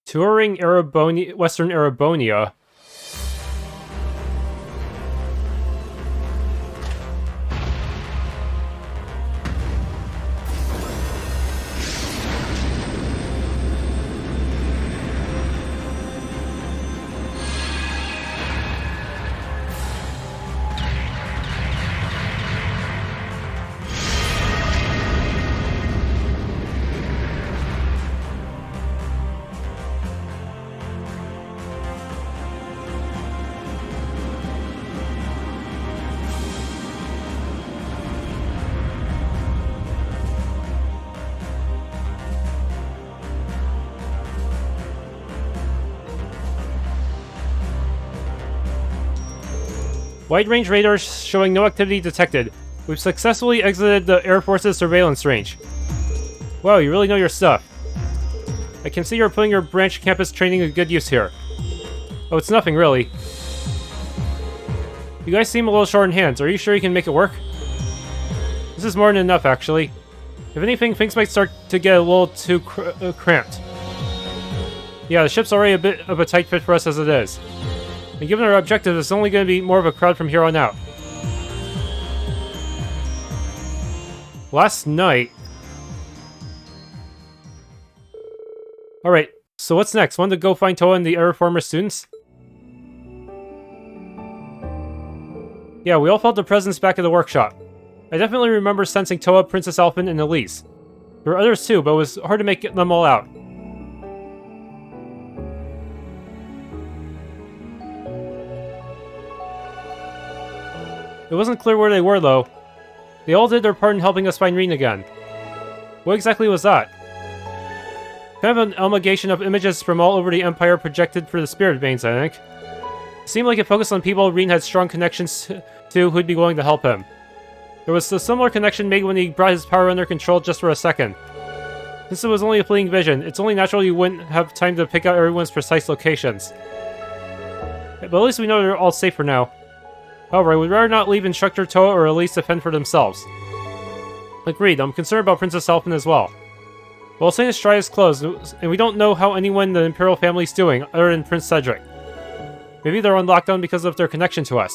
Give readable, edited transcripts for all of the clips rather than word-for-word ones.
Touring Western Erebonia. Wide-range radars showing no activity detected. We've successfully exited the Air Force's surveillance range. Wow, you really know your stuff. I can see you're putting your branch campus training to good use here. Oh, it's nothing, really. You guys seem a little short in hands. Are you sure you can make it work? This is more than enough, actually. If anything, things might start to get a little too cramped. Yeah, the ship's already a bit of a tight fit for us as it is. And given our objective, it's only going to be more of a crowd from here on out. Last night... Alright, so what's next? Want to go find Toa and the other former students? Yeah, we all felt the presence back at the workshop. I definitely remember sensing Toa, Princess Elfin, and Elise. There were others too, but it was hard to make them all out. It wasn't clear where they were, though. They all did their part in helping us find Rean again. What exactly was that? Kind of an amalgamation of images from all over the Empire projected for the Spirit Veins, I think. It seemed like it focused on people Rean had strong connections to who'd be willing to help him. There was a similar connection made when he brought his power under control just for a second. Since it was only a fleeting vision, it's only natural you wouldn't have time to pick out everyone's precise locations. But at least we know they're all safe for now. However, I would rather not leave Instructor Toa or Elise to fend for themselves. Agreed, I'm concerned about Princess Elfin as well. Well, St. Stry is closed, and we don't know how anyone in the Imperial family is doing, other than Prince Cedric. Maybe they're on lockdown because of their connection to us.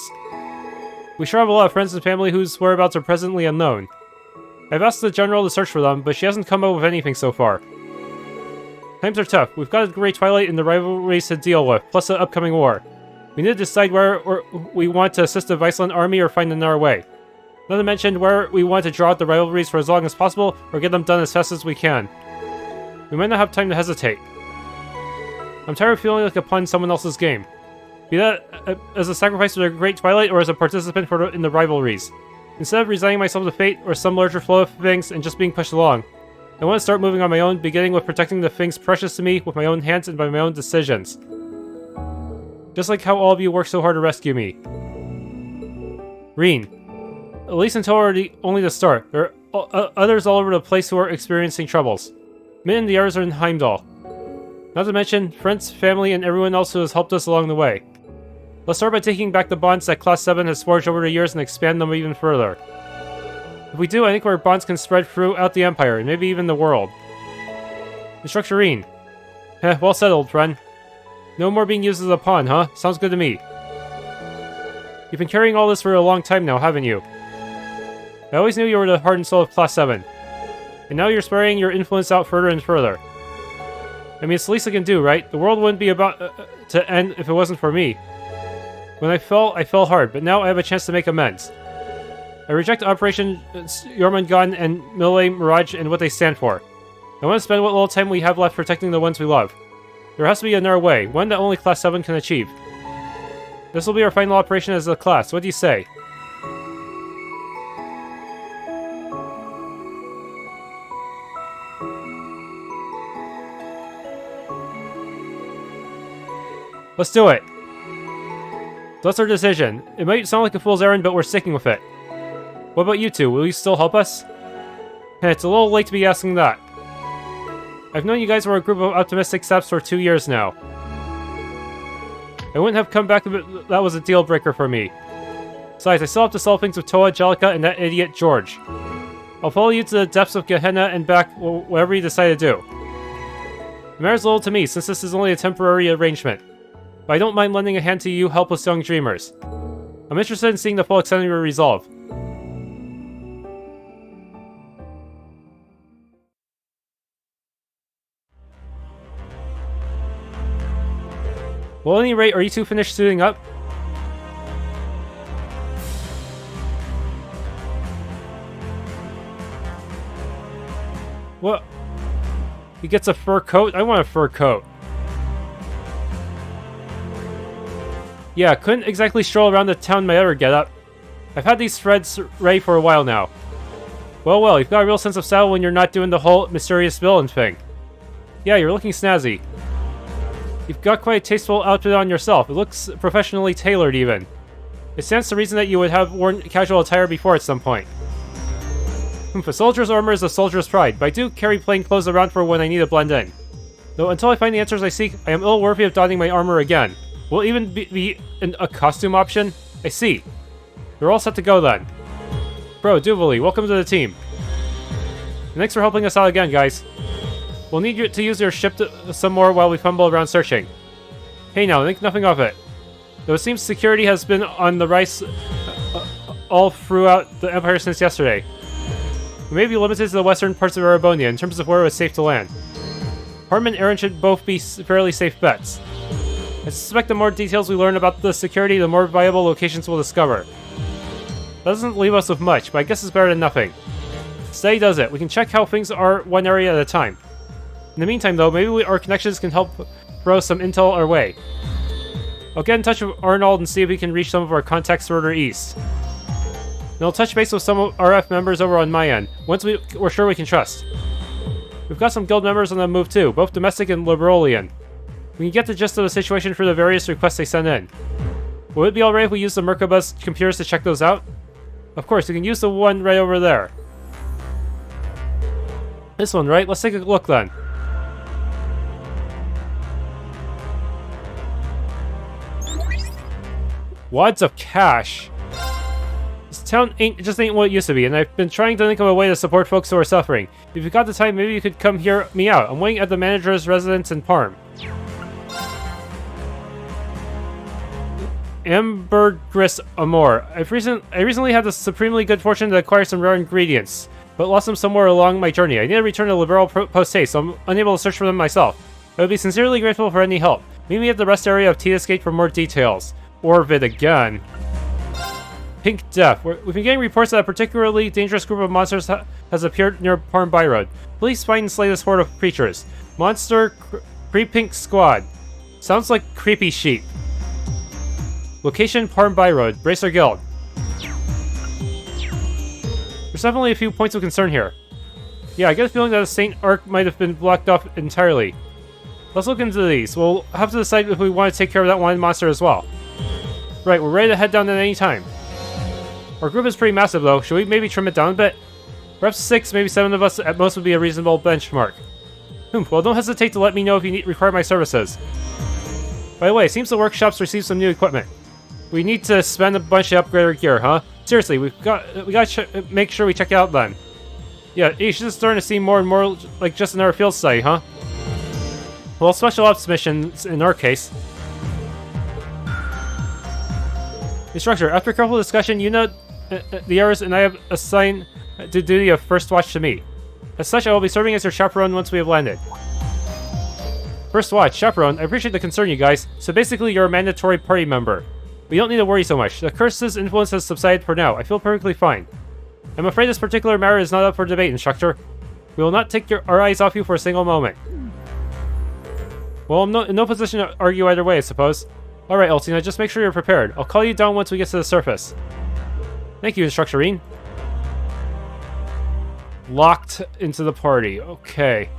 We sure have a lot of friends and family whose whereabouts are presently unknown. I've asked the General to search for them, but she hasn't come up with anything so far. Times are tough. We've got a Great Twilight and the rivalries to deal with, plus the upcoming war. We need to decide where we want to assist the Viceland army or find another way. Not to mention where we want to draw out the rivalries for as long as possible or get them done as fast as we can. We might not have time to hesitate. I'm tired of feeling like a pawn in someone else's game. Be that as a sacrifice to the Great Twilight or as a participant in the rivalries. Instead of resigning myself to fate or some larger flow of things and just being pushed along, I want to start moving on my own, beginning with protecting the things precious to me with my own hands and by my own decisions. Just like how all of you worked so hard to rescue me. Rean. Elise and Toa are only the start. There are others all over the place who are experiencing troubles. Min and the others are in Heimdall. Not to mention, friends, family, and everyone else who has helped us along the way. Let's start by taking back the bonds that Class VII has forged over the years and expand them even further. If we do, I think our bonds can spread throughout the Empire, and maybe even the world. Instructor Rean. Well said, old friend. No more being used as a pawn, huh? Sounds good to me. You've been carrying all this for a long time now, haven't you? I always knew you were the heart and soul of Class VII. And now you're spreading your influence out further and further. I mean, it's the least I can do, right? The world wouldn't be about to end if it wasn't for me. When I fell hard, but now I have a chance to make amends. I reject Operation Jormungand and Mille Mirage and what they stand for. I want to spend what little time we have left protecting the ones we love. There has to be another way, one that only Class 7 can achieve. This will be our final operation as a class. What do you say? Let's do it! So that's our decision. It might sound like a fool's errand, but we're sticking with it. What about you two? Will you still help us? It's a little late to be asking that. I've known you guys were a group of optimistic saps for 2 years now. I wouldn't have come back if that was a deal breaker for me. Besides, I still have to solve things with Toa, Jellica, and that idiot George. I'll follow you to the depths of Gehenna and back, whatever you decide to do. It matters little to me, since this is only a temporary arrangement. But I don't mind lending a hand to you helpless young dreamers. I'm interested in seeing the full extent of your resolve. Well, at any rate, are you two finished suiting up? What? He gets a fur coat? I want a fur coat. Yeah, couldn't exactly stroll around the town in my other getup. I've had these threads ready for a while now. Well, you've got a real sense of style when you're not doing the whole mysterious villain thing. Yeah, you're looking snazzy. You've got quite a tasteful outfit on yourself. It looks professionally tailored, even. It stands to reason that you would have worn casual attire before at some point. A soldier's armor is a soldier's pride, but I do carry plain clothes around for when I need to blend in. Though until I find the answers I seek, I am ill worthy of donning my armor again. Will it even be a costume option? I see. We're all set to go then. Bro, Duvally, welcome to the team. And thanks for helping us out again, guys. We'll need you to use your ship some more while we fumble around searching. Hey now, think nothing of it. Though it seems security has been on the rise all throughout the Empire since yesterday. We may be limited to the western parts of Erebonia in terms of where it was safe to land. Harm and Eryn should both be fairly safe bets. I suspect the more details we learn about the security, the more viable locations we'll discover. That doesn't leave us with much, but I guess it's better than nothing. Steady does it. We can check how things are one area at a time. In the meantime, though, maybe our connections can help throw some intel our way. I'll get in touch with Arnold and see if we can reach some of our contacts further east. And I'll touch base with some of RF members over on my end, once we're sure we can trust. We've got some guild members on the move too, both domestic and Liberolian. We can get the gist of the situation for the various requests they send in. Would it be alright if we use the Merkabah's computers to check those out? Of course, we can use the one right over there. This one, right? Let's take a look then. Wads of cash. This town just ain't what it used to be, and I've been trying to think of a way to support folks who are suffering. If you've got the time, maybe you could come hear me out. I'm waiting at the manager's residence in Parm. Ambergris Amor. I recently had the supremely good fortune to acquire some rare ingredients, but lost them somewhere along my journey. I need to return to Liberal post-haste, so I'm unable to search for them myself. I would be sincerely grateful for any help. Meet me at the rest area of Tita's Gate for more details. Orvid again. Pink Death. We've been getting reports that a particularly dangerous group of monsters has appeared near Parm By Road. Please find and slay this horde of creatures. Monster Creepink Squad. Sounds like creepy sheep. Location Parm By Road. Bracer Guild. There's definitely a few points of concern here. Yeah, I get a feeling that the Saint Arc might have been blocked off entirely. Let's look into these. We'll have to decide if we want to take care of that one monster as well. Right, we're ready to head down at any time. Our group is pretty massive though. Should we maybe trim it down a bit? Perhaps 6, maybe 7 of us at most would be a reasonable benchmark. Well, don't hesitate to let me know if you require my services. By the way, it seems the workshop's received some new equipment. We need to spend a bunch to upgrade our gear, huh? Seriously, we gotta make sure we check it out then. Yeah, it's just starting to seem more and more like just another field study, huh? Well, special ops missions in our case. Instructor, after careful discussion, Juna, the Eris, and I have assigned the duty of first watch to me. As such, I will be serving as your chaperone once we have landed. First watch, chaperone, I appreciate the concern, you guys. So basically, you're a mandatory party member. We don't need to worry so much. The curse's influence has subsided for now. I feel perfectly fine. I'm afraid this particular matter is not up for debate, Instructor. We will not take our eyes off you for a single moment. Well, I'm in no position to argue either way, I suppose. Alright, Altina, just make sure you're prepared. I'll call you down once we get to the surface. Thank you, Instructor Rean. Locked into the party. Okay.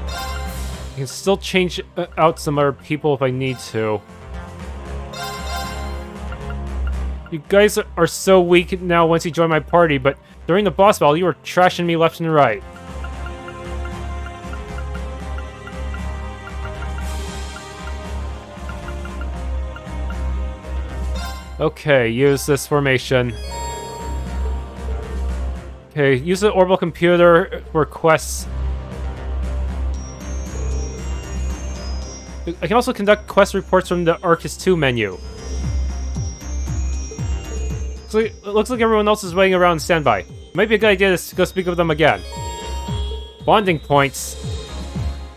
I can still change out some other people if I need to. You guys are so weak now once you join my party, but during the boss battle, you were trashing me left and right. Okay, use this formation. Okay, use the orbital computer for quests. I can also conduct quest reports from the Arcus 2 menu. Looks like everyone else is waiting around standby. Might be a good idea to go speak with them again. Bonding points.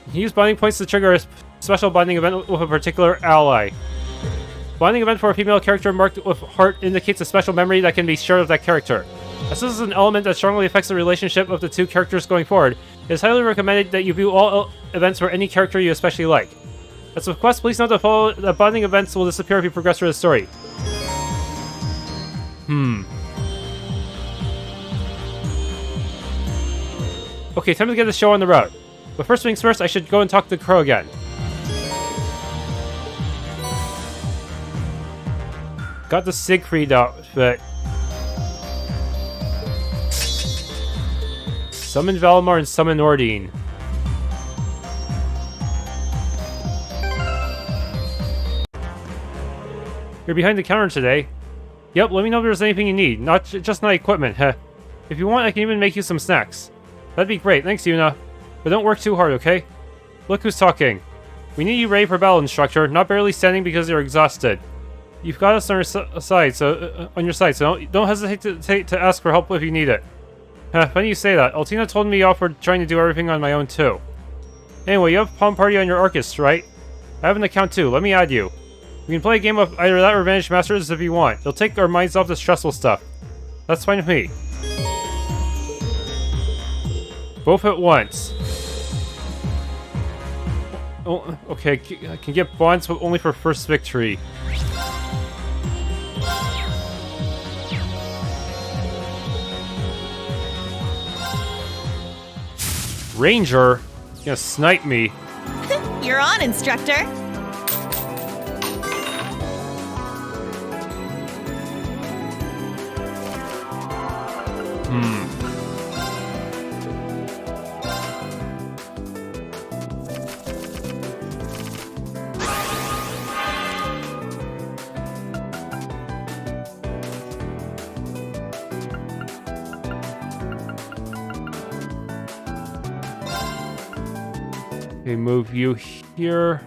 You can use bonding points to trigger a special bonding event with a particular ally. Bonding event for a female character marked with heart indicates a special memory that can be shared with that character. As this is an element that strongly affects the relationship of the two characters going forward, it is highly recommended that you view all events for any character you especially like. As with quests, please note that bonding events will disappear if you progress through the story. Okay, time to get the show on the road. But first things first, I should go and talk to Crow again. Got the Siegfried outfit. Summon Valimar and summon Ordine. You're behind the counter today. Yep, let me know if there's anything you need. Not just my equipment, heh. If you want, I can even make you some snacks. That'd be great, thanks Juna. But don't work too hard, okay? Look who's talking. We need you ready for battle, instructor, not barely standing because you're exhausted. You've got us on your side, so don't hesitate to ask for help if you need it. Funny you say that. Altina told me off for trying to do everything on my own too. Anyway, you have Pom Party on your Arcus, right? I have an account too, let me add you. We can play a game of either that or Vantage Masters if you want. It'll take our minds off the stressful stuff. That's fine with me. Both at once. Oh, okay, I can get bonds, but only for first victory. Ranger? You're gonna snipe me. You're on, instructor. Okay, move you here.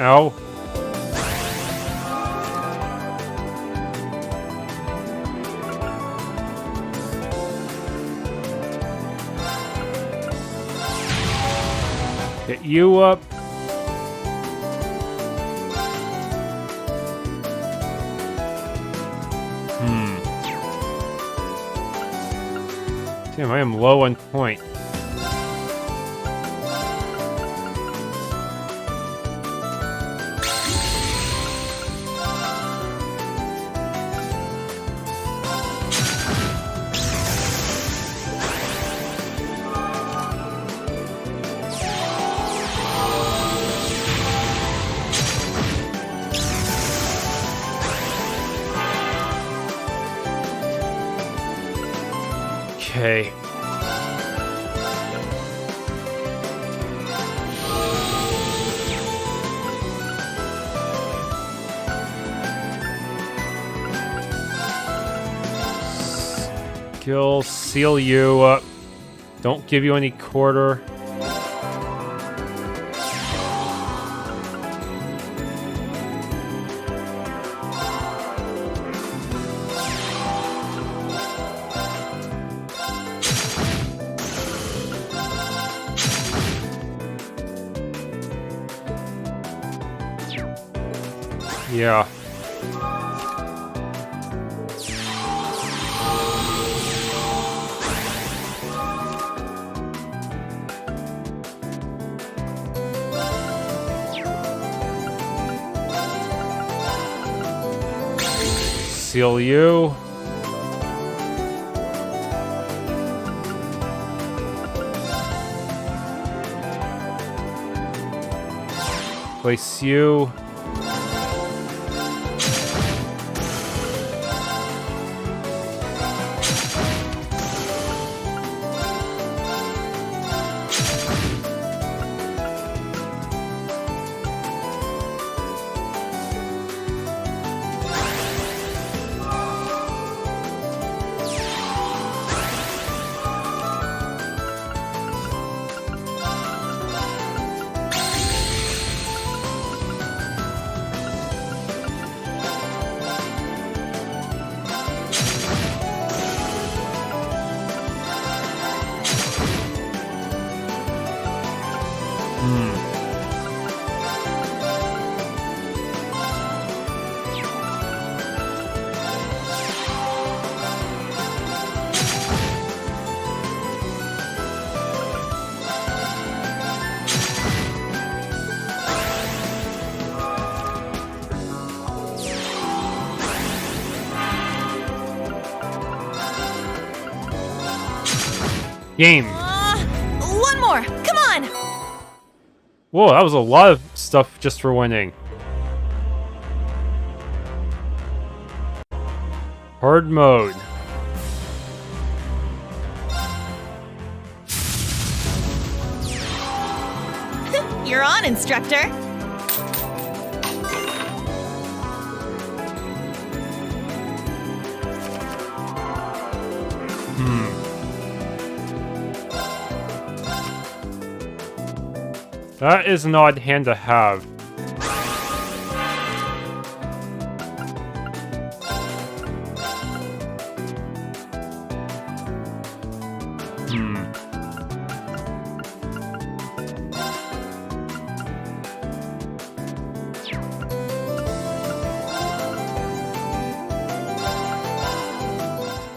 Ow. Get you up. Damn, I am low on point. Okay. Skill, seal you up. Don't give you any quarter. Yeah. Seal you. Place you. Game. One more. Come on. Whoa, that was a lot of stuff just for winning. Hard mode. You're on, instructor. That is an odd hand to have.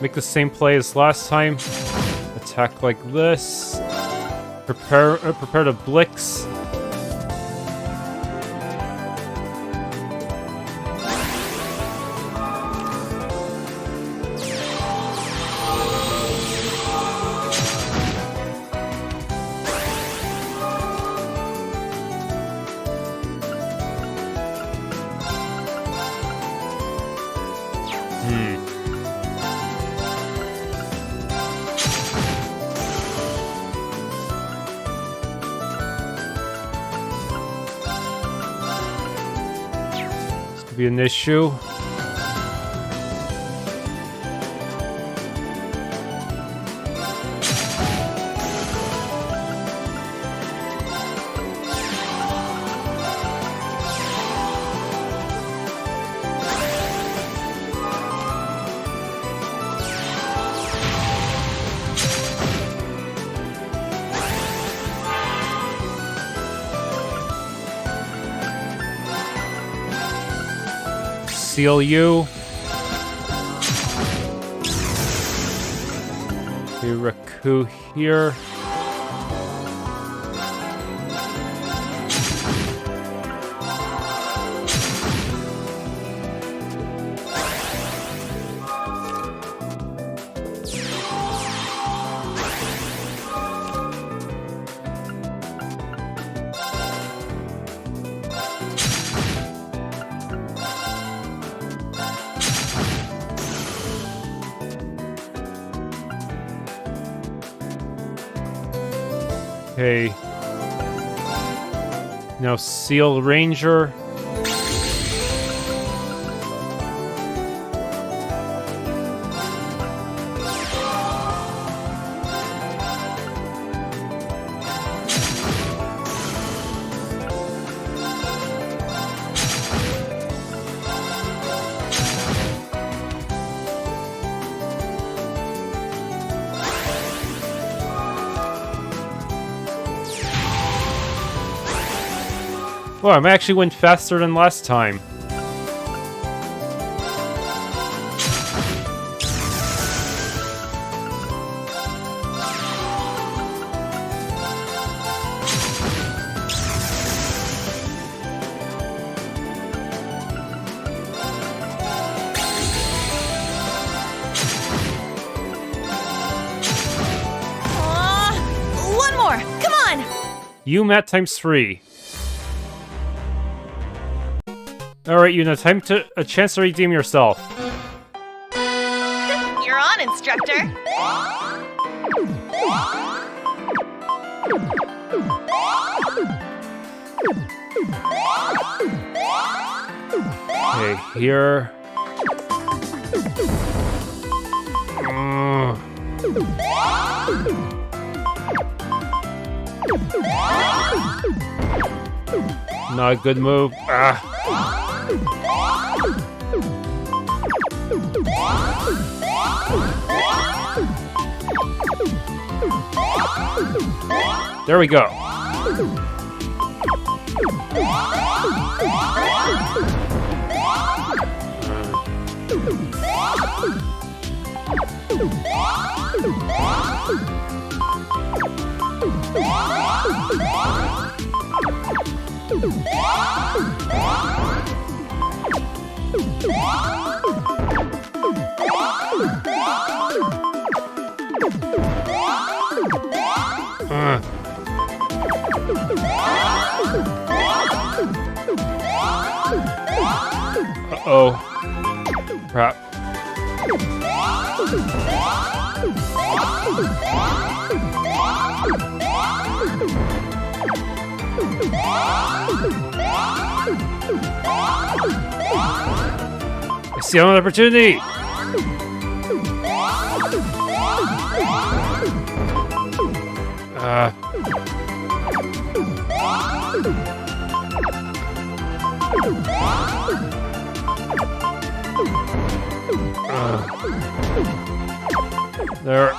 Make the same play as last time. Attack like this. Prepare to blitz. Be an issue. Seal you. Raku here. Okay. Now Seal Ranger. Oh, I might actually went faster than last time. One more. Come on. You Matt times 3. Alright, Yuna, time to a chance to redeem yourself. You're on, instructor. Okay, here. Not a good move. Ah. There we go. Uh-oh. Crap. I see an opportunity! There.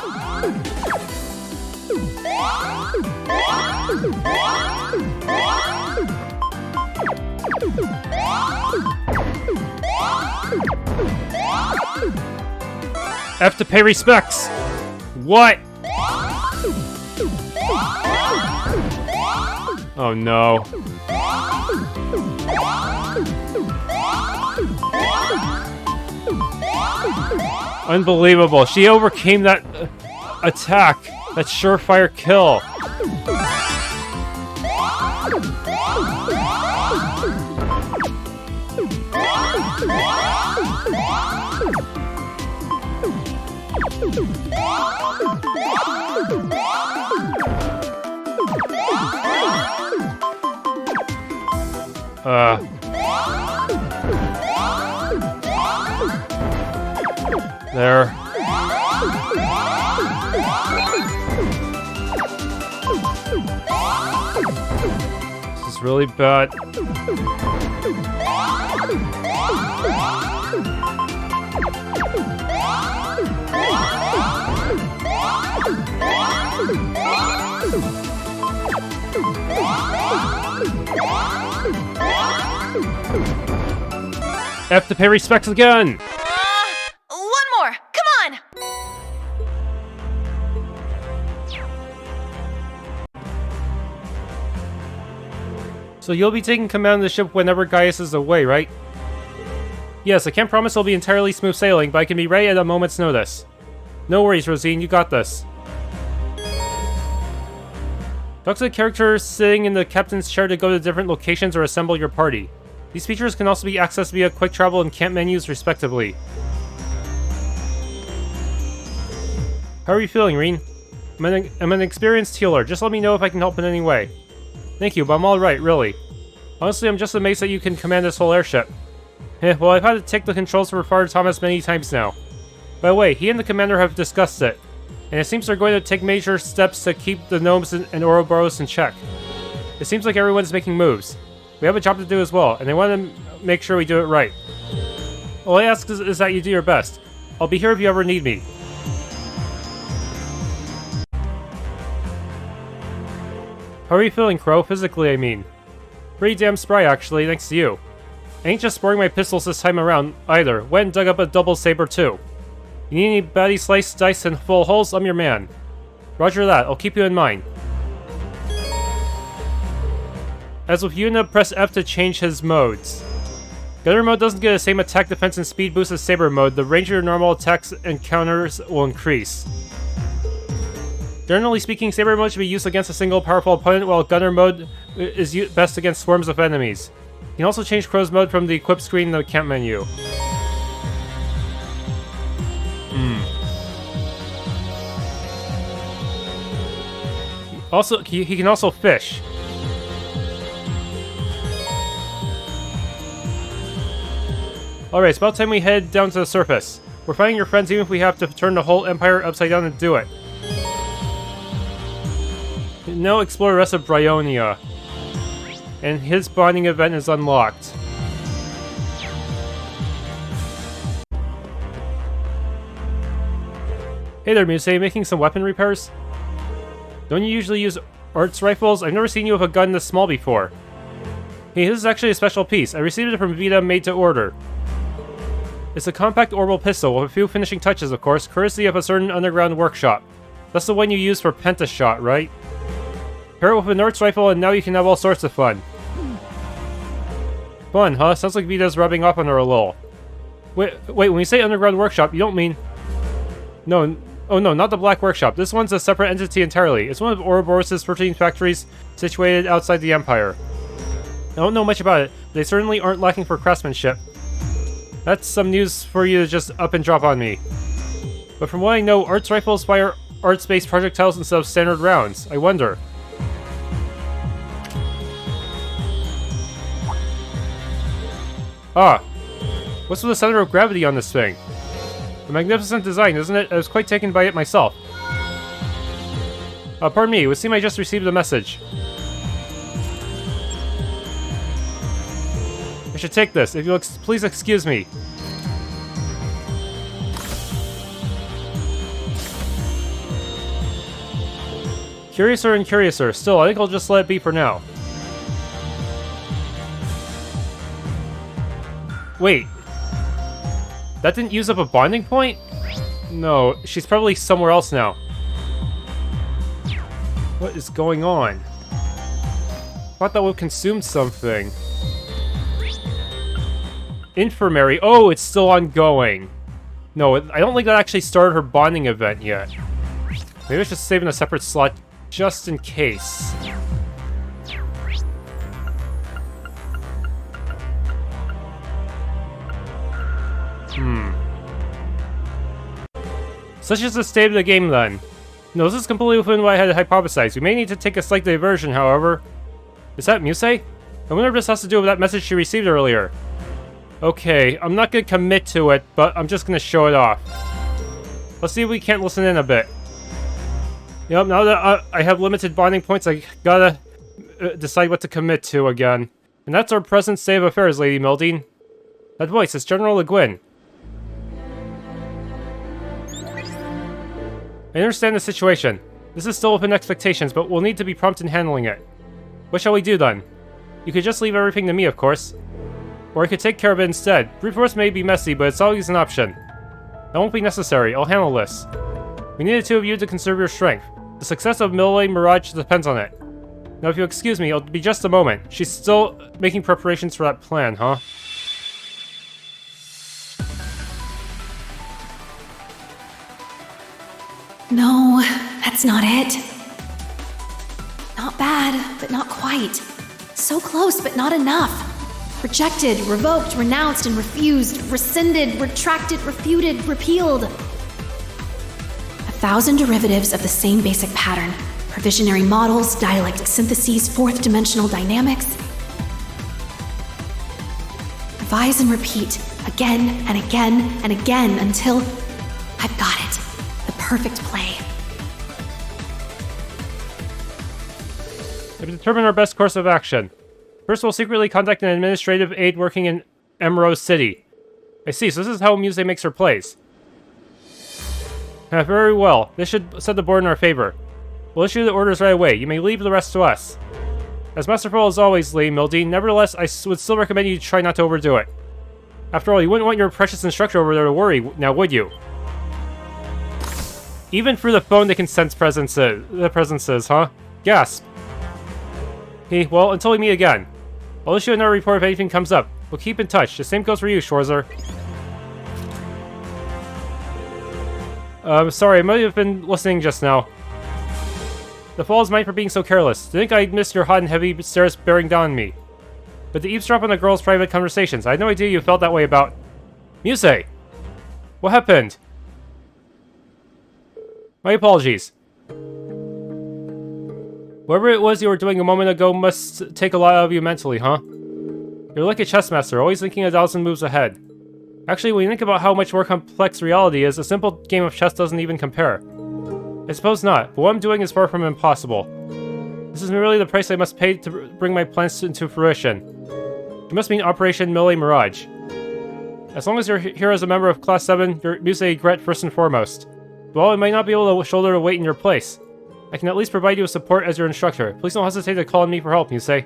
F to pay respects. What? Oh no. Unbelievable. She overcame that attack. That surefire kill. There. This is really bad. F to pay respects again! One more! Come on! So you'll be taking command of the ship whenever Gaius is away, right? Yes, I can't promise it'll be entirely smooth sailing, but I can be ready at a moment's notice. No worries, Rosine, you got this. Talk to the characters sitting in the captain's chair to go to different locations or assemble your party. These features can also be accessed via quick travel and camp menus, respectively. How are you feeling, Rean? I'm an experienced healer. Just let me know if I can help in any way. Thank you, but I'm alright, really. Honestly, I'm just amazed that you can command this whole airship. Well, I've had to take the controls for Father Thomas many times now. By the way, he and the commander have discussed it, and it seems they're going to take major steps to keep the gnomes and Ouroboros in check. It seems like everyone's making moves. We have a job to do as well, and I want to make sure we do it right. All I ask is that you do your best. I'll be here if you ever need me. How are you feeling, Crow? Physically, I mean. Pretty damn spry, actually, thanks to you. I ain't just sporing my pistols this time around, either. Went and dug up a double saber, too. You need any batty sliced dice and full holes? I'm your man. Roger that, I'll keep you in mind. As with Juna, press F to change his modes. Gunner mode doesn't get the same attack, defense, and speed boost as Saber mode. The range of your normal attacks and counters will increase. Generally speaking, Saber mode should be used against a single powerful opponent, while Gunner mode is best against swarms of enemies. You can also change Crow's mode from the equip screen in the camp menu. Also, he can also fish. Alright, it's about time we head down to the surface. We're finding your friends even if we have to turn the whole empire upside down and do it. Now explore the rest of Bryonia. And his bonding event is unlocked. Hey there, Musse, making some weapon repairs? Don't you usually use arts rifles? I've never seen you with a gun this small before. Hey, this is actually a special piece. I received it from Vita, made to order. It's a compact orbital pistol with a few finishing touches, of course, courtesy of a certain underground workshop. That's the one you use for Pentashot, right? Pair it with an arts rifle and now you can have all sorts of fun. Fun, huh? Sounds like Vita's rubbing off on her a little. Wait, when you say underground workshop, you don't mean... No, Oh no, not the Black Workshop. This one's a separate entity entirely. It's one of Ouroboros' protein factories situated outside the Empire. I don't know much about it, but they certainly aren't lacking for craftsmanship. That's some news for you to just up and drop on me. But from what I know, Art's rifles fire arts-based projectiles instead of standard rounds. I wonder. Ah, what's with the center of gravity on this thing? A magnificent design, isn't it? I was quite taken by it myself. Pardon me, it would seem I just received a message. I should take this, if you'll please excuse me. Curiouser and curiouser. Still, I think I'll just let it be for now. Wait. That didn't use up a bonding point? No, she's probably somewhere else now. What is going on? Thought that would consume something. Infirmary. Oh, it's still ongoing. No, I don't think that actually started her bonding event yet. Maybe it's just saving a separate slot just in case. Such is the state of the game, then. No, this is completely within what I had hypothesized. We may need to take a slight diversion, however. Is that Musse? I wonder if this has to do with that message she received earlier. Okay, I'm not gonna commit to it, but I'm just gonna show it off. Let's see if we can't listen in a bit. Yep, now that I have limited bonding points, I gotta decide what to commit to again. And that's our present state of affairs, Lady Mildine. That voice is General Le Guin. I understand the situation. This is still within expectations, but we'll need to be prompt in handling it. What shall we do then? You could just leave everything to me, of course. Or I could take care of it instead. Brute force may be messy, but it's always an option. That won't be necessary. I'll handle this. We need the two of you to conserve your strength. The success of Melee Mirage depends on it. Now, if you'll excuse me, it'll be just a moment. She's still making preparations for that plan, huh? No, that's not it. Not bad, but not quite. So close, but not enough. Rejected, revoked, renounced, and refused. Rescinded, retracted, refuted, repealed. 1,000 derivatives of the same basic pattern. Provisionary models, dialectic syntheses, fourth-dimensional dynamics. Revise and repeat, again and again and again until I've got it. The perfect play. We've determined our best course of action. First, we'll secretly contact an administrative aide working in Emerald City. I see, so this is how Musse makes her plays. Very well. This should set the board in our favor. We'll issue the orders right away. You may leave the rest to us. As masterful as always, Lady Mildine, nevertheless, I would still recommend you try not to overdo it. After all, you wouldn't want your precious instructor over there to worry, now would you? Even through the phone they can sense presences, huh? Gasp. Hey, well, until we meet again. I'll issue another report if anything comes up. We'll keep in touch. The same goes for you, Schwarzer. Sorry, I might have been listening just now. The fall is mine for being so careless. To think I'd missed your hot and heavy stares bearing down on me. But to eavesdrop on the girls' private conversations, I had no idea you felt that way about... Musse! What happened? My apologies. Whatever it was you were doing a moment ago must take a lot out of you mentally, huh? You're like a chess master, always thinking 1,000 moves ahead. Actually, when you think about how much more complex reality is, a simple game of chess doesn't even compare. I suppose not, but what I'm doing is far from impossible. This is merely the price I must pay to bring my plans into fruition. It must mean Operation Melee Mirage. As long as you're here as a member of Class 7, you're Musse Gret first and foremost. But while I might not be able to shoulder the weight in your place, I can at least provide you with support as your instructor. Please don't hesitate to call on me for help, Musse.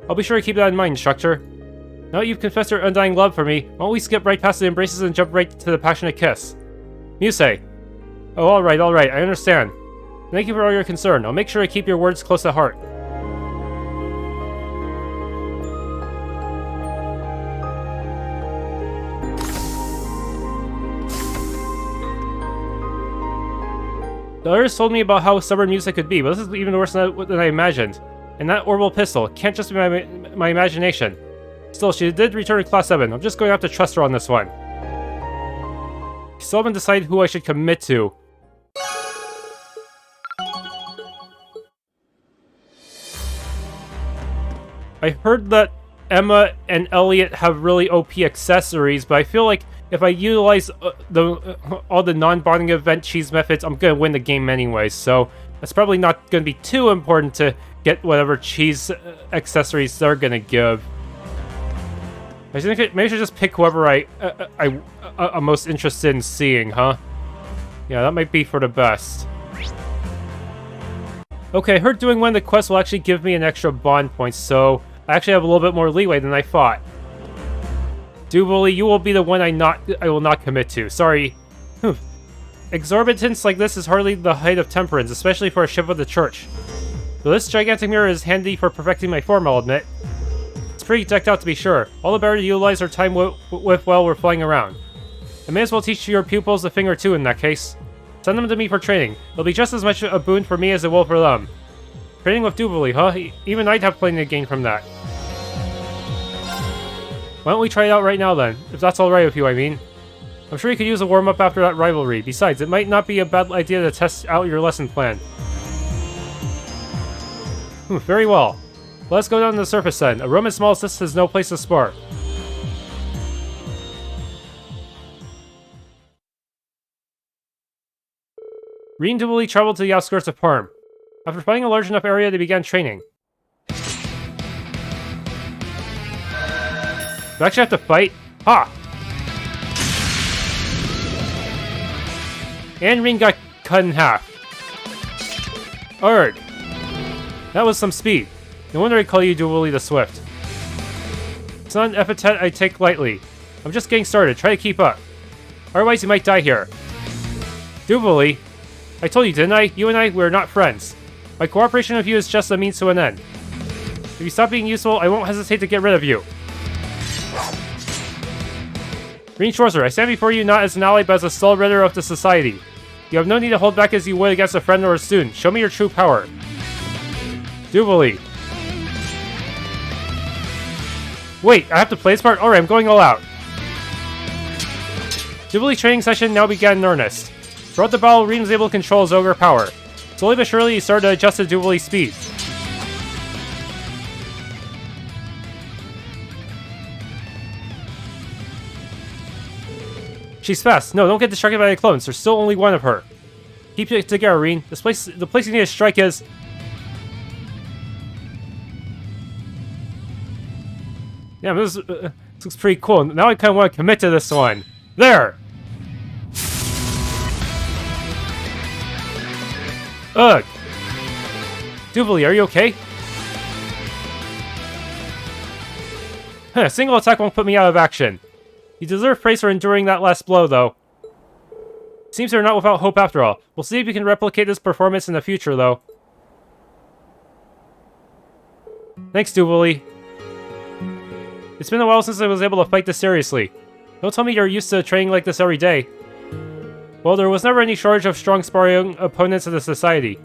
I'll be sure to keep that in mind, instructor. Now that you've confessed your undying love for me, why don't we skip right past the embraces and jump right to the passionate kiss? Musse. Oh, alright, I understand. Thank you for all your concern. I'll make sure to keep your words close at heart. The others told me about how stubborn music could be, but this is even worse than I imagined. And that orbital pistol can't just be my imagination. Still, she did return to Class 7. I'm just going to have to trust her on this one. Still haven't decided who I should commit to. I heard that Emma and Elliot have really OP accessories, but I feel like if I utilize all the non-bonding event cheese methods, I'm going to win the game anyways, so it's probably not going to be too important to get whatever cheese accessories they're going to give. I think maybe I should just pick whoever I'm most interested in seeing, huh? Yeah, that might be for the best. Okay, I heard doing one of the quests will actually give me an extra bond point, so I actually have a little bit more leeway than I thought. Dubuli, you will be the one I will not commit to. Sorry. Exorbitance like this is hardly the height of temperance, especially for a ship of the church. Though this gigantic mirror is handy for perfecting my form, I'll admit. It's pretty decked out to be sure. All the better to utilize our time with while we're flying around. I may as well teach your pupils a thing or two in that case. Send them to me for training. It'll be just as much a boon for me as it will for them. Training with Dubuli, huh? Even I'd have plenty to gain from that. Why don't we try it out right now then? If that's alright with you, I mean. I'm sure you could use a warm-up after that rivalry. Besides, it might not be a bad idea to test out your lesson plan. Very well. Let's go down to the surface then. A room as small as this has no place to spar. Rean and Dubuli traveled to the outskirts of Parm. After finding a large enough area, they began training. Do I actually have to fight? Ha! And Rean got cut in half. Urgh. That was some speed. No wonder I call you Dubuli the Swift. It's not an epithet I take lightly. I'm just getting started. Try to keep up. Otherwise you might die here. Dubuli, I told you, didn't I? You and I, we're not friends. My cooperation with you is just a means to an end. If you stop being useful, I won't hesitate to get rid of you. Rean Schwarzer, I stand before you not as an ally but as a sole rider of the society. You have no need to hold back as you would against a friend or a student. Show me your true power. Dubuli. Wait, I have to play this part? Alright, I'm going all out. Dubuli's training session now began in earnest. Throughout the battle, Rean was able to control his ogre power. Slowly but surely, he started to adjust to Dubuli's speed. She's fast. No, don't get distracted by the clones. There's still only one of her. Keep it together, Rean. The place you need to strike is... Yeah, this looks pretty cool. Now I kind of want to commit to this one. There! Ugh! Dubuli, are you okay? A single attack won't put me out of action. You deserve praise for enduring that last blow, though. Seems you're not without hope after all. We'll see if you can replicate this performance in the future, though. Thanks, Dubuli. It's been a while since I was able to fight this seriously. Don't tell me you're used to training like this every day. Well, there was never any shortage of strong sparring opponents in the society.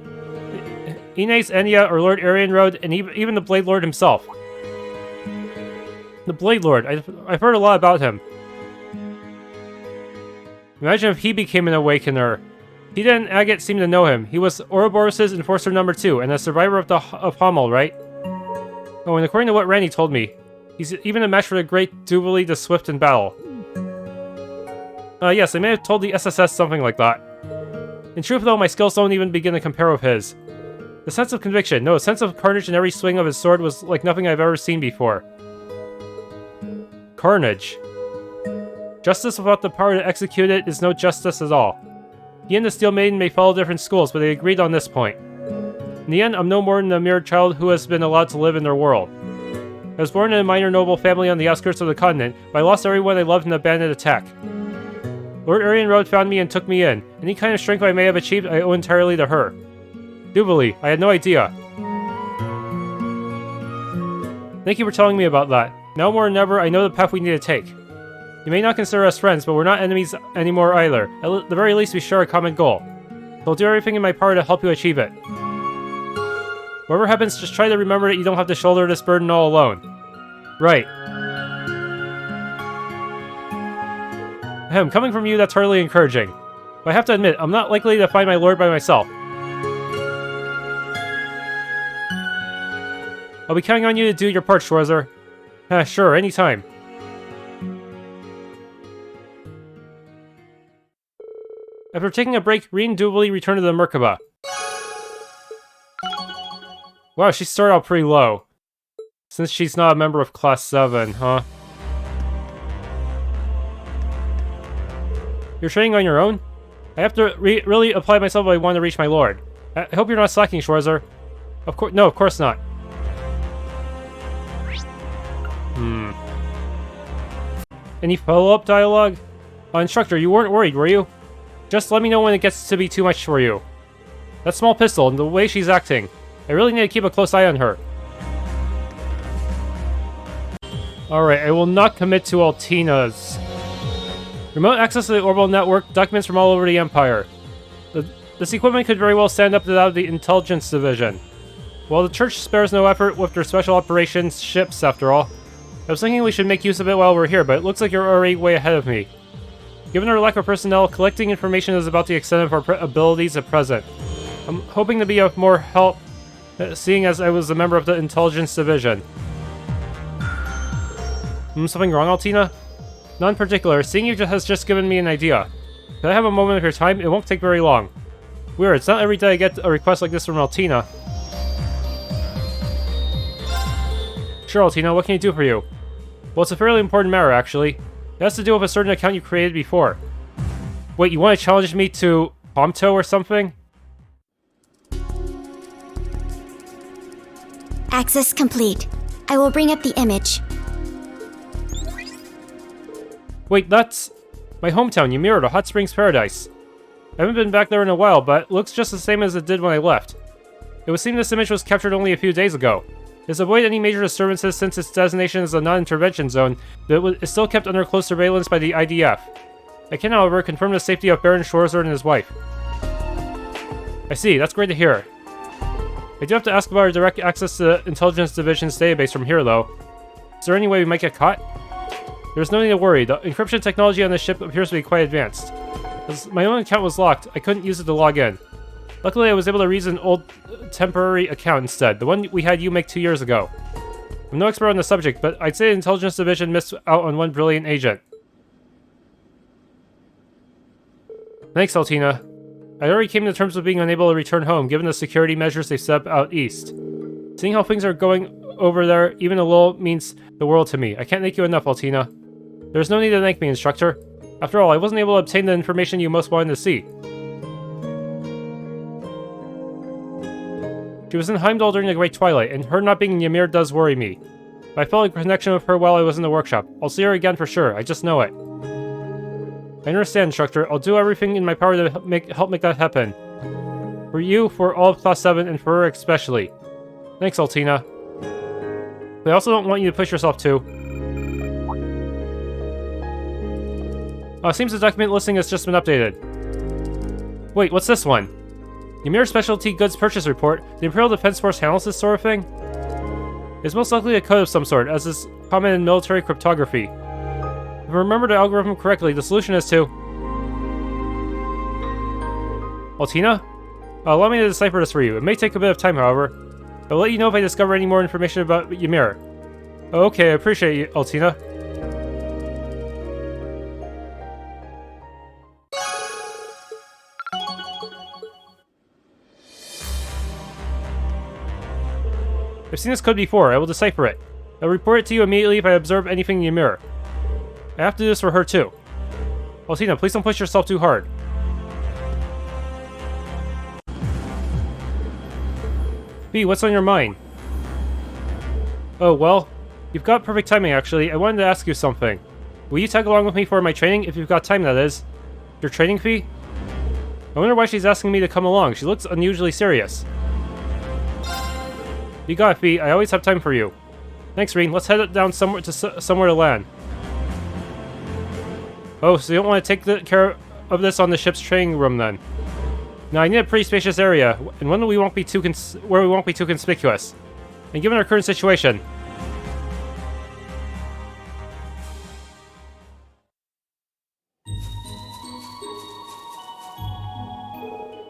Ines, Enya, or Lord Eryn Road, and even the Blade Lord himself. The Blade Lord, I've heard a lot about him. Imagine if he became an Awakener. Hida and Agate seem to know him. He was Ouroboros' Enforcer number 2, and a survivor of Hamel, right? Oh, and according to what Randy told me, he's even a match for the great Dubuli the Swift in battle. Yes, I may have told the SSS something like that. In truth though, my skills don't even begin to compare with his. The sense of conviction, no, the sense of carnage in every swing of his sword was like nothing I've ever seen before. Carnage. Justice without the power to execute it is no justice at all. He and the Steel Maiden may follow different schools, but they agreed on this point. In the end, I'm no more than a mere child who has been allowed to live in their world. I was born in a minor noble family on the outskirts of the continent, but I lost everyone I loved in a bandit attack. Lord Eryn Road found me and took me in. Any kind of strength I may have achieved, I owe entirely to her. Dubuli, I had no idea. Thank you for telling me about that. Now more than ever, I know the path we need to take. You may not consider us friends, but we're not enemies anymore either. At the very least, we share a common goal. I'll do everything in my power to help you achieve it. Whatever happens, just try to remember that you don't have to shoulder this burden all alone. Right. Coming from you, that's hardly encouraging. But I have to admit, I'm not likely to find my lord by myself. I'll be counting on you to do your part, Schwarzer. Sure, anytime. After taking a break, Rean dutifully returned to the Merkabah. Wow, she started out pretty low. Since she's not a member of Class 7, huh? You're training on your own? I have to really apply myself if I want to reach my lord. I hope you're not slacking, Schwarzer. No, of course not. Any follow-up dialogue? Instructor, you weren't worried, were you? Just let me know when it gets to be too much for you. That small pistol and the way she's acting. I really need to keep a close eye on her. Alright, I will not commit to Altina's. Remote access to the orbital network, documents from all over the Empire. This equipment could very well stand up to that of the Intelligence Division. While the Church spares no effort with their special operations ships, after all. I was thinking we should make use of it while we're here, but it looks like you're already way ahead of me. Given our lack of personnel, collecting information is about the extent of our abilities at present. I'm hoping to be of more help, seeing as I was a member of the Intelligence Division. Something wrong, Altina? None in particular. Seeing you has just given me an idea. Could I have a moment of your time? It won't take very long. Weird, it's not every day I get a request like this from Altina. Sure, Altina, what can I do for you? Well, it's a fairly important matter, actually. It has to do with a certain account you created before. Wait, you want to challenge me to Pomto or something? Access complete. I will bring up the image. Wait, that's my hometown, Ymir, the Hot Springs Paradise. I haven't been back there in a while, but it looks just the same as it did when I left. It would seem this image was captured only a few days ago. It's avoided any major disturbances since its designation as a non-intervention zone, but it is still kept under close surveillance by the IDF. I can, however, confirm the safety of Baron Schwarzer and his wife. I see, that's great to hear. I do have to ask about our direct access to the Intelligence Division's database from here, though. Is there any way we might get caught? There's no need to worry, the encryption technology on this ship appears to be quite advanced. As my own account was locked, I couldn't use it to log in. Luckily, I was able to reuse an old temporary account instead, the one we had you make 2 years ago. I'm no expert on the subject, but I'd say the Intelligence Division missed out on one brilliant agent. Thanks, Altina. I already came to terms with being unable to return home, given the security measures they've set up out east. Seeing how things are going over there, even a little means the world to me. I can't thank you enough, Altina. There's no need to thank me, Instructor. After all, I wasn't able to obtain the information you most wanted to see. She was in Heimdall during the Great Twilight, and her not being in Ymir does worry me. But I felt a connection with her while I was in the workshop. I'll see her again for sure, I just know it. I understand, Instructor. I'll do everything in my power to help make that happen. For you, for all of Class 7, and for her especially. Thanks, Altina. But I also don't want you to push yourself too. Seems the document listing has just been updated. Wait, what's this one? Ymir Specialty Goods Purchase Report. The Imperial Defense Force handles this sort of thing? It's most likely a code of some sort, as is common in military cryptography. If I remember the algorithm correctly, the solution is to... Altina? Allow me to decipher this for you. It may take a bit of time, however. I'll let you know if I discover any more information about Ymir. Okay, I appreciate you, Altina. I've seen this code before. I will decipher it. I'll report it to you immediately if I observe anything in Ymir. I have to do this for her too. Altina, please don't push yourself too hard. B, what's on your mind? Oh, well, you've got perfect timing actually. I wanted to ask you something. Will you tag along with me for my training, if you've got time, that is? Your training fee? I wonder why she's asking me to come along. She looks unusually serious. You got it, Fee. I always have time for you. Thanks, Rean. Let's head down somewhere to land. Oh, so you don't want to take care of this on the ship's training room then? Now I need a pretty spacious area, and one that we won't be too conspicuous. And given our current situation,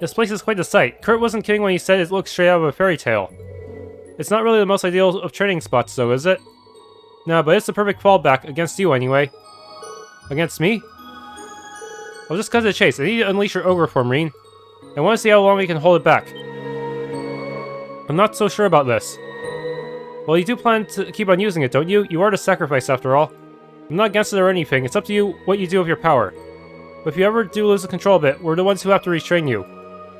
this place is quite the sight. Kurt wasn't kidding when he said it looks straight out of a fairy tale. It's not really the most ideal of training spots though, is it? No, but it's the perfect fallback, against you anyway. Against me? I'll just cut to the chase. I need to unleash your ogre form, Rean. I want to see how long we can hold it back. I'm not so sure about this. Well, you do plan to keep on using it, don't you? You are the sacrifice, after all. I'm not against it or anything. It's up to you what you do with your power. But if you ever do lose the control of it, we're the ones who have to restrain you.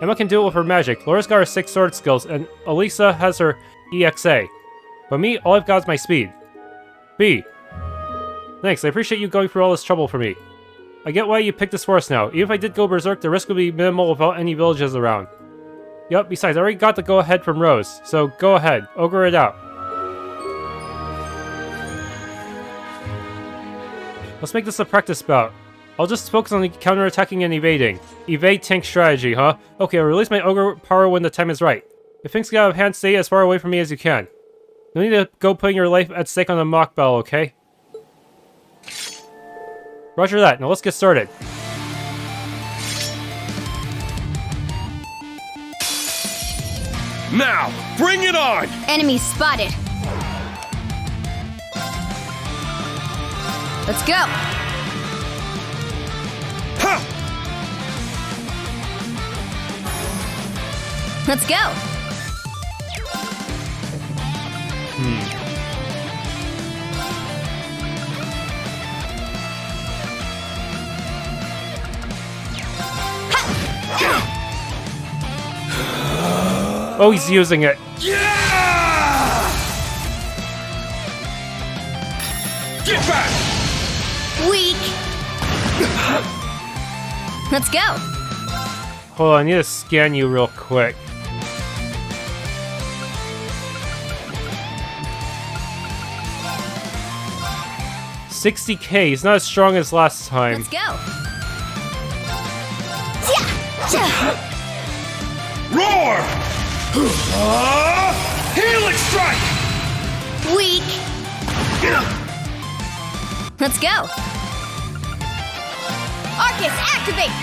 Emma can do it with her magic. Laura's got her 6 sword skills, and Elisa has her EXA. But me, all I've got is my speed. B. Thanks, I appreciate you going through all this trouble for me. I get why you picked this forest now. Even if I did go berserk, the risk would be minimal without any villages around. Yup, besides, I already got the go-ahead from Rose, so go ahead, ogre it out. Let's make this a practice bout. I'll just focus on counterattacking and evading. Evade tank strategy, huh? Okay, I'll release my ogre power when the time is right. If things get out of hand, stay as far away from me as you can. You need to go putting your life at stake on a mock battle, okay? Roger that, now let's get started. Now, bring it on! Enemy spotted. Let's go. Ha! Let's go. Oh, he's using it. Yeah! Get back! Weak. Let's go. Hold on, I need to scan you real quick. $60K, he's not as strong as last time. Let's go. Roar! Healing strike! Weak. Let's go. Arcus, activate.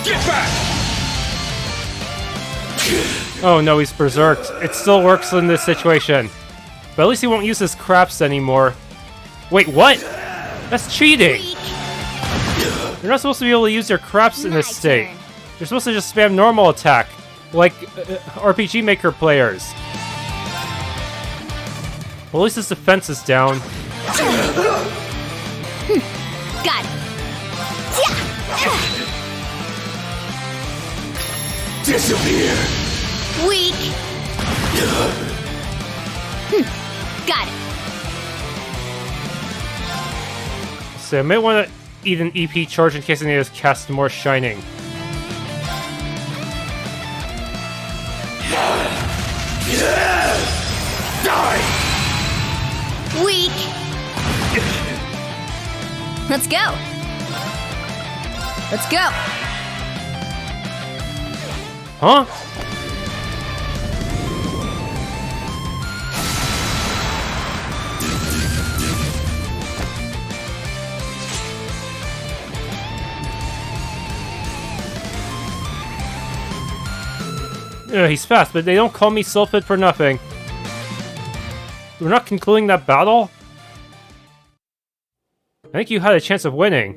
Get back! Oh no, he's berserked. It still works in this situation. But at least he won't use his craps anymore. Wait, what? That's cheating! Weak. You're not supposed to be able to use your craps in this My state. turn. You're supposed to just spam normal attack, like RPG Maker players. Well, at least his defense is down. Got it. Disappear! Weak. Got it. So I might want to eat an EP charge in case I need to cast more Shining. Die! Weak. Let's go. Let's go. Huh? He's fast, but they don't call me Sulfid for nothing. We're not concluding that battle? I think you had a chance of winning.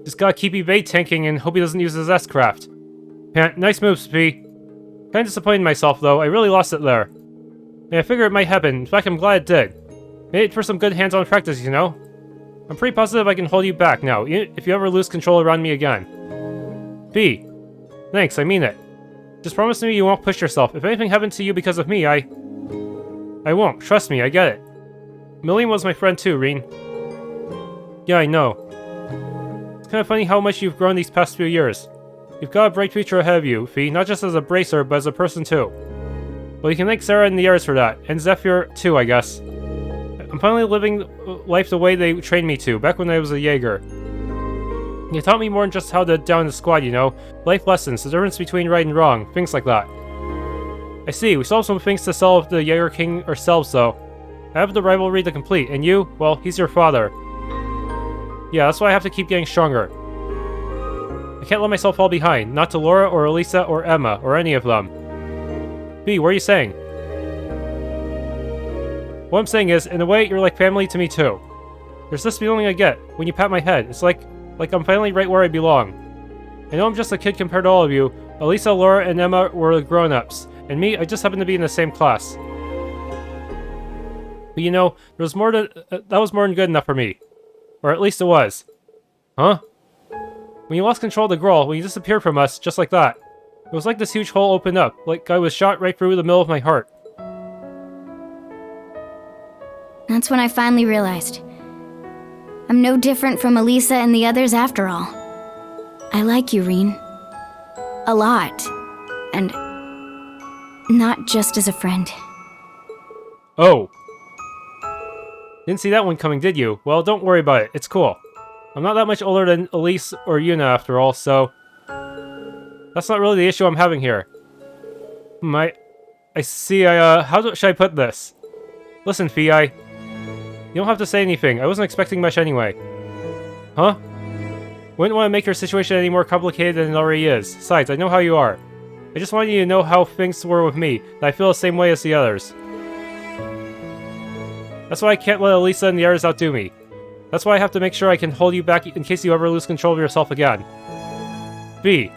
Just gotta keep evade tanking and hope he doesn't use his S-craft. Yeah, nice move, Spee. Kinda disappointed in myself, though. I really lost it there. Yeah, I figured it might happen. In fact, I'm glad it did. Made it for some good hands-on practice, you know? I'm pretty positive I can hold you back now, if you ever lose control around me again. B. Thanks, I mean it. Just promise me you won't push yourself. If anything happened to you because of me, I won't. Trust me, I get it. Million was my friend too, Rean. Yeah, I know. It's kind of funny how much you've grown these past few years. You've got a bright future ahead of you, Fee, not just as a bracer, but as a person too. Well, you can thank Sarah and the others for that, and Zephyr too, I guess. I'm finally living life the way they trained me to, back when I was a Jaeger. You taught me more than just how to down the squad, you know? Life lessons, the difference between right and wrong, things like that. I see, we still have some things to solve the Jaeger King ourselves, though. I have the rivalry to complete, and you, well, he's your father. Yeah, that's why I have to keep getting stronger. I can't let myself fall behind, not to Laura or Elisa or Emma, or any of them. B, what are you saying? What I'm saying is, in a way, you're like family to me too. There's this feeling I get when you pat my head. It's like I'm finally right where I belong. I know I'm just a kid compared to all of you. Elisa, Laura, and Emma were the grown-ups. And me, I just happen to be in the same class. But you know, there was more than, that was more than good enough for me. Or at least it was. Huh? When you lost control of the girl, when you disappeared from us, just like that. It was like this huge hole opened up, like I was shot right through the middle of my heart. That's when I finally realized. I'm no different from Elisa and the others after all. I like you, Rean. A lot. And not just as a friend. Oh. Didn't see that one coming, did you? Well, don't worry about it. It's cool. I'm not that much older than Elise or Juna after all, so... That's not really the issue I'm having here. I see, how should I put this? Listen, Fi. You don't have to say anything. I wasn't expecting much anyway. Huh? Wouldn't want to make your situation any more complicated than it already is. Besides, I know how you are. I just wanted you to know how things were with me, that I feel the same way as the others. That's why I can't let Elisa and the others outdo me. That's why I have to make sure I can hold you back in case you ever lose control of yourself again. B.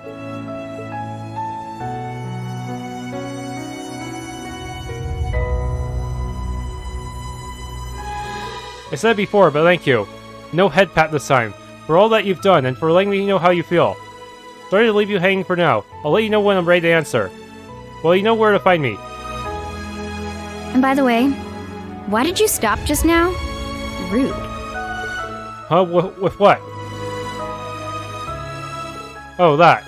I said it before, but thank you. No head pat this time. For all that you've done, and for letting me know how you feel. Sorry to leave you hanging for now. I'll let you know when I'm ready to answer. Well, you know where to find me. And by the way, why did you stop just now? Rude. Huh? With what? Oh, that.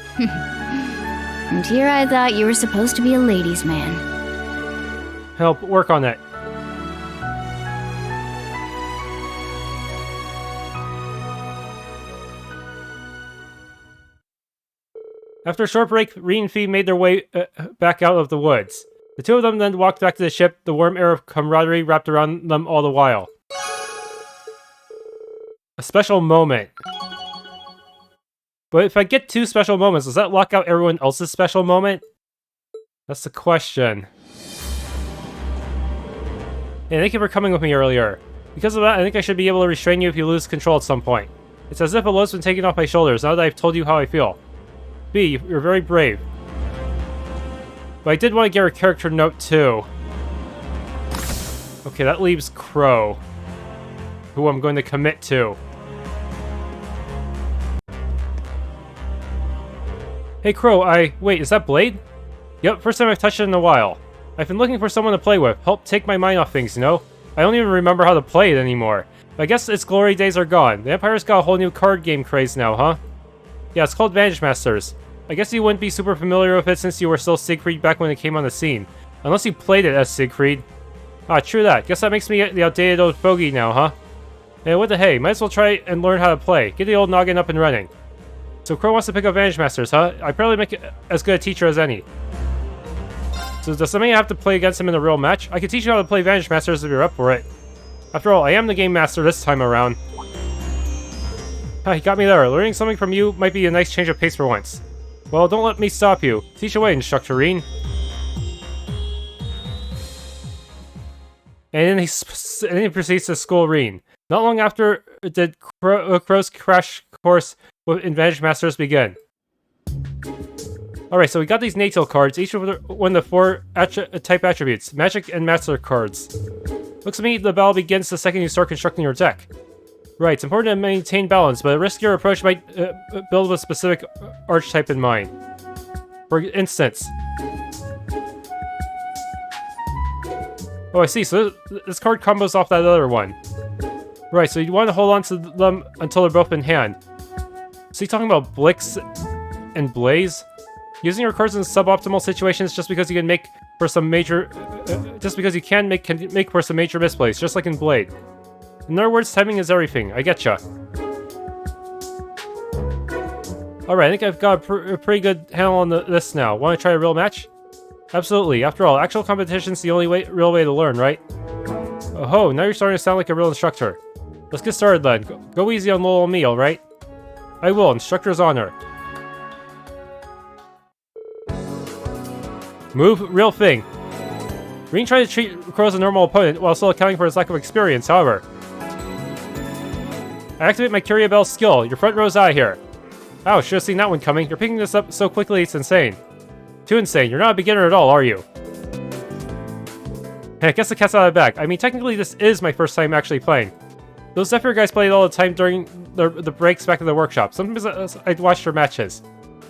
And here I thought you were supposed to be a ladies' man. Help work on it. After a short break, Rean and Fi made their way back out of the woods. The two of them then walked back to the ship, the warm air of camaraderie wrapped around them all the while. A special moment. But if I get two special moments, does that lock out everyone else's special moment? That's the question. Hey, thank you for coming with me earlier. Because of that, I think I should be able to restrain you if you lose control at some point. It's as if a load's been taken off my shoulders now that I've told you how I feel. B, you're very brave. But I did want to get her character note too. Okay, that leaves Crow, who I'm going to commit to. Hey Crow, wait, is that Blade? Yep, first time I've touched it in a while. I've been looking for someone to play with, help take my mind off things, you know? I don't even remember how to play it anymore. But I guess its glory days are gone. The Empire's got a whole new card game craze now, huh? Yeah, it's called Vantage Masters. I guess you wouldn't be super familiar with it since you were still Siegfried back when it came on the scene. Unless you played it as Siegfried. Ah, true that. Guess that makes me the outdated old fogey now, huh? Hey, what the hey, might as well try and learn how to play. Get the old noggin up and running. So Crow wants to pick up Vantage Masters, huh? I'd probably make as good a teacher as any. So does somebody have to play against him in a real match? I could teach you how to play Vantage Masters if you're up for it. After all, I am the game master this time around. Ah, he got me there. Learning something from you might be a nice change of pace for once. Well, don't let me stop you. Teach away, Instructor Rean. And then he proceeds to school Rean. Not long after did Crow's crash course in Vantage Masters begin. Alright, so we got these natal cards, each with one of the 4 type attributes, Magic and Master cards. Looks to me the battle begins the second you start constructing your deck. Right, it's important to maintain balance, but a riskier approach might build with a specific archetype in mind. For instance... Oh, I see, so this card combos off that other one. Right, so you want to hold on to them until they're both in hand. So you talking about Blix and Blaze? Using your cards in suboptimal situations just because you can make for some major... can make for some major misplays, just like in Blade. In other words, timing is everything. I getcha. Alright, I think I've got a pretty good handle on this now. Want to try a real match? Absolutely. After all, actual competition's the only real way to learn, right? Oh, now you're starting to sound like a real instructor. Let's get started then. Go easy on little me, alright? I will, instructor's honor. Move, real thing. Rean tried to treat Crow as a normal opponent while still accounting for his lack of experience, however. I activate my Curia Bell skill. Your front row's out of here. Ow, should have seen that one coming. You're picking this up so quickly, it's insane. Too insane. You're not a beginner at all, are you? Hey, I guess the cat's out of the bag. I mean, technically this is my first time actually playing. Those Zephyr guys played all the time during the breaks back in the workshop. Sometimes I'd watch their matches.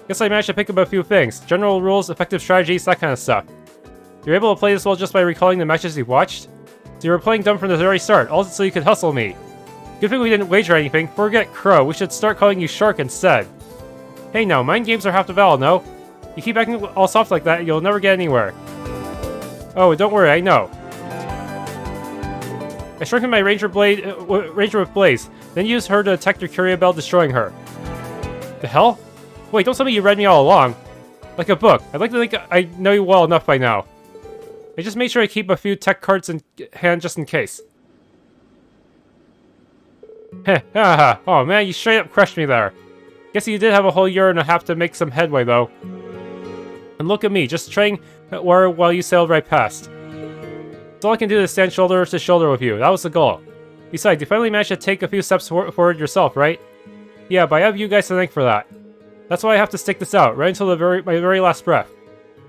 Guess I managed to pick up a few things. General rules, effective strategies, that kind of stuff. You're able to play this well just by recalling the matches you've watched? So you were playing dumb from the very start, all so you could hustle me. Good thing we didn't wager anything. Forget Crow, we should start calling you Shark instead. Hey now, mind games are half the battle, no? You keep acting all soft like that, you'll never get anywhere. Oh, don't worry, I know. I shrunken my Ranger with Blaze, then used her to attack your Curia Bell, destroying her. The hell? Wait, don't tell me you read me all along. Like a book. I'd like to think I know you well enough by now. I just made sure I keep a few tech cards in hand just in case. Heh, haha. Oh man, you straight up crushed me there. Guess you did have a whole year and a half to make some headway though. And look at me, just treading water while you sailed right past. So all I can do is stand shoulder to shoulder with you. That was the goal. Besides, you finally managed to take a few steps forward yourself, right? Yeah, but I have you guys to thank for that. That's why I have to stick this out, right until my very last breath.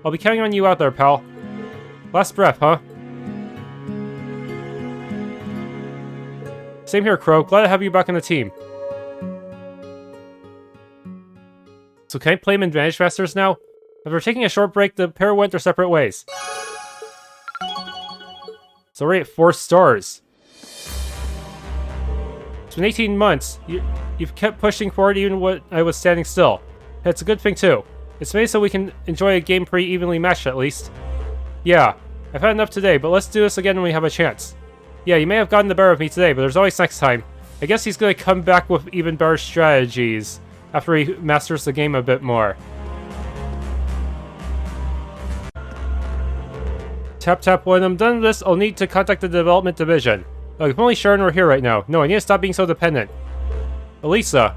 I'll be counting on you out there, pal. Last breath, huh? Same here, Crow. Glad to have you back on the team. So can I play him in Vantage Masters now? After taking a short break, the pair went their separate ways. So we're at 4 stars. It's been 18 months. You've kept pushing forward even when I was standing still. It's a good thing too. It's made so we can enjoy a game pretty evenly matched at least. Yeah, I've had enough today, but let's do this again when we have a chance. Yeah, you may have gotten the better of me today, but there's always next time. I guess he's gonna come back with even better strategies after he masters the game a bit more. Tap tap, when I'm done with this, I'll need to contact the development division. Look, if only Sharon were here right now. No, I need to stop being so dependent. Elisa.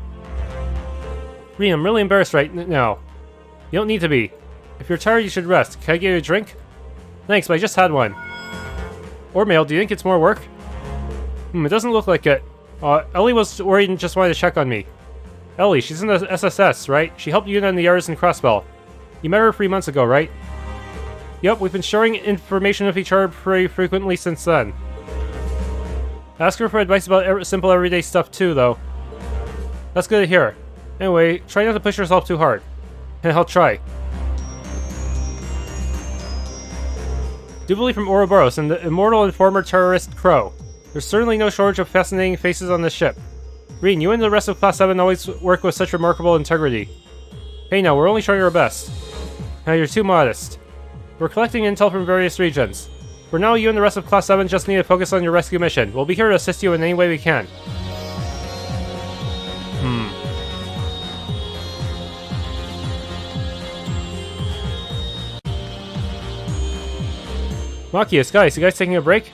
Rean, I'm really embarrassed right now. You don't need to be. If you're tired, you should rest. Can I give you a drink? Thanks, but I just had one. Or mail, do you think it's more work? It doesn't look like it. Ellie was worried and just wanted to check on me. Ellie, she's in the SSS, right? She helped Juna in the Artisan Crossbell. You met her 3 months ago, right? Yep, we've been sharing information with each other pretty frequently since then. Ask her for advice about simple everyday stuff too, though. That's good to hear. Anyway, try not to push yourself too hard. And I'll try. Jubilee from Ouroboros and the immortal and former terrorist Crow. There's certainly no shortage of fascinating faces on this ship. Rean, you and the rest of Class 7 always work with such remarkable integrity. Hey now, we're only trying our best. Now you're too modest. We're collecting intel from various regions. For now, you and the rest of Class 7 just need to focus on your rescue mission. We'll be here to assist you in any way we can. Machias, guys, you guys taking a break?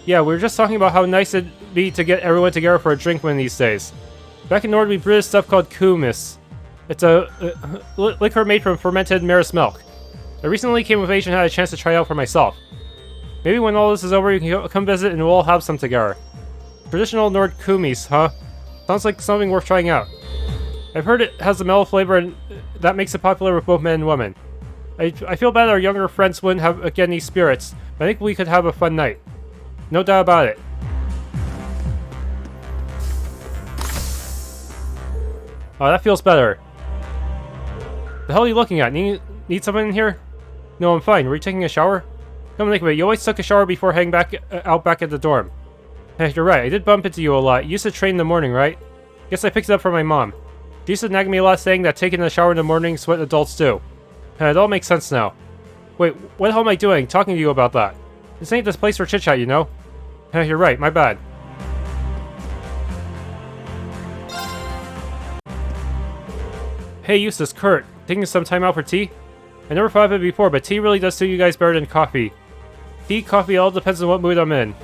Yeah, we were just talking about how nice it'd be to get everyone together for a drink one of these days. Back in Nord, we brewed stuff called kumis. It's a liquor made from fermented mare's milk. I recently came of age and had a chance to try it out for myself. Maybe when all this is over, you can come visit and we'll all have some together. Traditional Nord kumis, huh? Sounds like something worth trying out. I've heard it has a mellow flavor and that makes it popular with both men and women. I feel bad our younger friends wouldn't get any spirits, but I think we could have a fun night. No doubt about it. Oh, that feels better. The hell are you looking at? Need something in here? No, I'm fine. Were you taking a shower? Come think of it, you always took a shower before heading out back at the dorm. Hey, you're right, I did bump into you a lot. You used to train in the morning, right? Guess I picked it up from my mom. She used to nag me a lot saying that taking a shower in the morning is what adults do. And it all makes sense now. Wait, what the hell am I doing talking to you about that? This ain't this place for chit-chat, you know? Hey, you're right, my bad. Hey Jusis, Kurt, taking some time out for tea? I never thought of it before, but tea really does suit you guys better than coffee. Tea, coffee, all depends on what mood I'm in.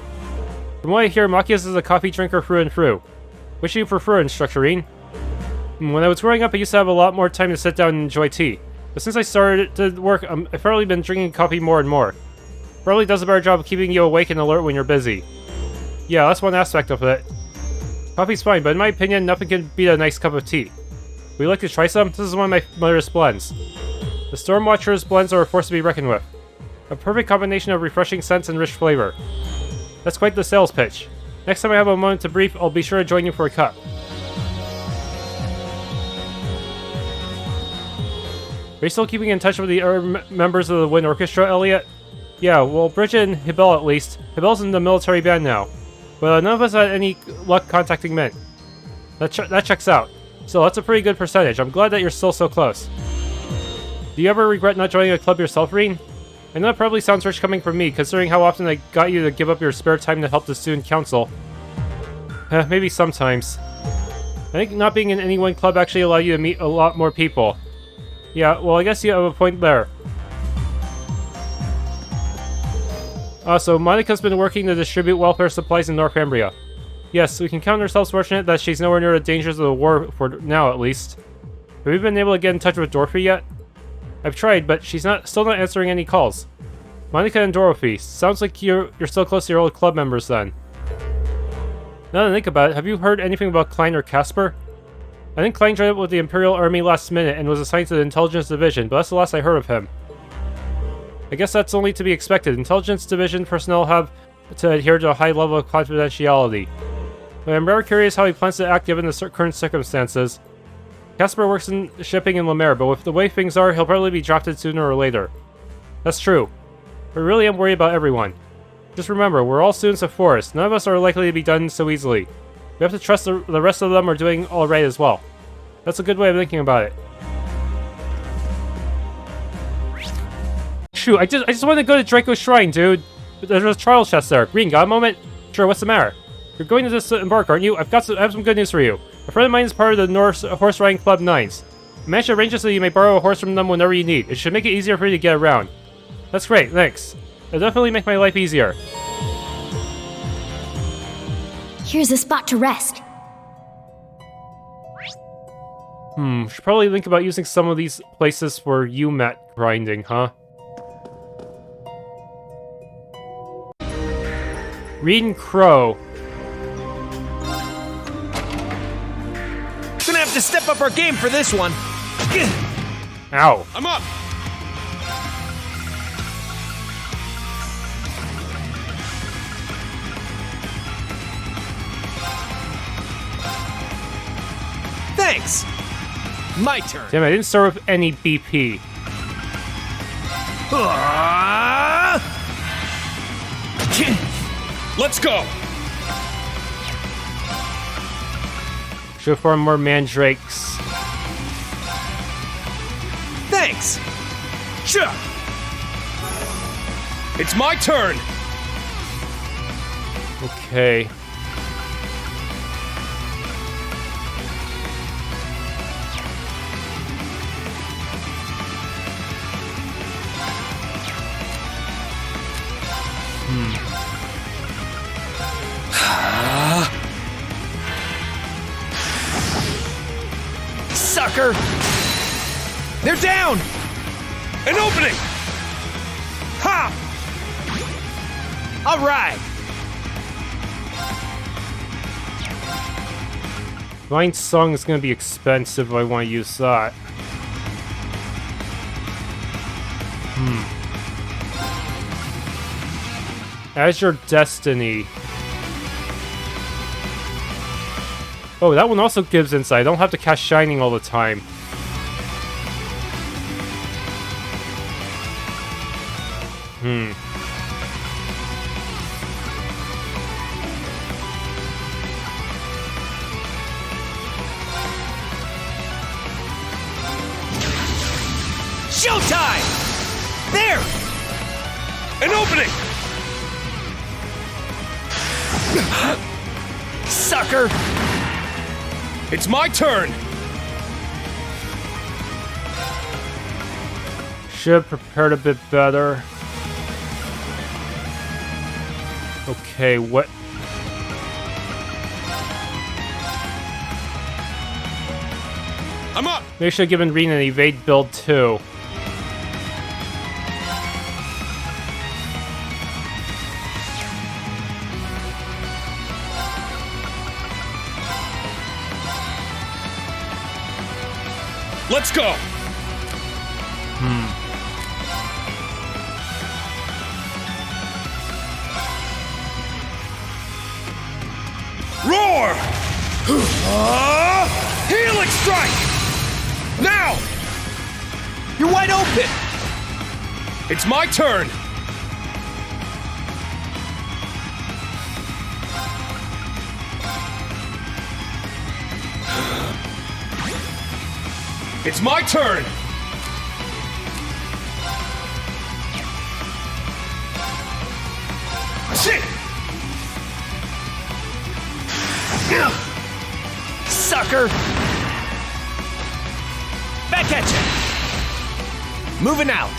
From what I hear, Machias is a coffee drinker through and through. Which do you prefer, Instructor Rean? When I was growing up, I used to have a lot more time to sit down and enjoy tea. But since I started to work, I've probably been drinking coffee more and more. Probably does a better job of keeping you awake and alert when you're busy. Yeah, that's one aspect of it. Coffee's fine, but in my opinion, nothing can beat a nice cup of tea. Would you like to try some? This is one of my mother's blends. The Stormwatcher's blends are a force to be reckoned with. A perfect combination of refreshing scents and rich flavor. That's quite the sales pitch. Next time I have a moment to brief, I'll be sure to join you for a cup. Are you still keeping in touch with the other members of the Wind Orchestra, Elliot? Yeah, well, Bridget and Hibel at least. Hibel's in the military band now. But none of us had any luck contacting Mint. That checks out. So that's a pretty good percentage. I'm glad that you're still so close. Do you ever regret not joining a club yourself, Rean? I know that probably sounds rich coming from me, considering how often I got you to give up your spare time to help the student council. Maybe sometimes. I think not being in any one club actually allowed you to meet a lot more people. Yeah, well, I guess you have a point there. So Monica's been working to distribute welfare supplies in Northumbria. Yes, we can count ourselves fortunate that she's nowhere near the dangers of the war, for now at least. Have you been able to get in touch with Dorothy yet? I've tried, but she's still not answering any calls. Monica and Dorothy, sounds like you're still close to your old club members then. Now that I think about it, have you heard anything about Klein or Casper? I think Klein joined up with the Imperial Army last minute and was assigned to the Intelligence Division, but that's the last I heard of him. I guess that's only to be expected. Intelligence Division personnel have to adhere to a high level of confidentiality. But I'm very curious how he plans to act given the current circumstances. Casper works in shipping in Lemaire, but with the way things are, he'll probably be drafted sooner or later. That's true. But I really am worried about everyone. Just remember, we're all students of Forest. None of us are likely to be done so easily. We have to trust the rest of them are doing alright as well. That's a good way of thinking about it. Shoot, I just want to go to Draco's Shrine, dude. There's a trial chest there. Green, got a moment? Sure, what's the matter? You're going to this embark, aren't you? I have some good news for you. A friend of mine is part of the Norse Horse Riding Club 9s. I managed to arrange it so you may borrow a horse from them whenever you need. It should make it easier for you to get around. That's great, thanks. It'll definitely make my life easier. Here's a spot to rest. Should probably think about using some of these places for UMAT grinding, huh? Rean Crow. Gonna have to step up our game for this one. Ow. I'm up! Thanks. My turn. Damn, I didn't start with any BP. Let's go! Should farm more mandrakes. Thanks. Sure! It's my turn! Okay. Sucker! They're down! An opening! Ha! All right. Divine Song is gonna be expensive if I want to use that. Azure Destiny. Oh, that one also gives insight. I don't have to cast Shining all the time. Showtime! There! An opening! Sucker! It's my turn! Should have prepared a bit better. Okay, what? I'm up! Maybe I should have given Rean an evade build too. Let's go! Roar! Healing strike! Now! You're wide open! It's my turn! It's my turn! Shit! Sucker! Back at you! Moving out!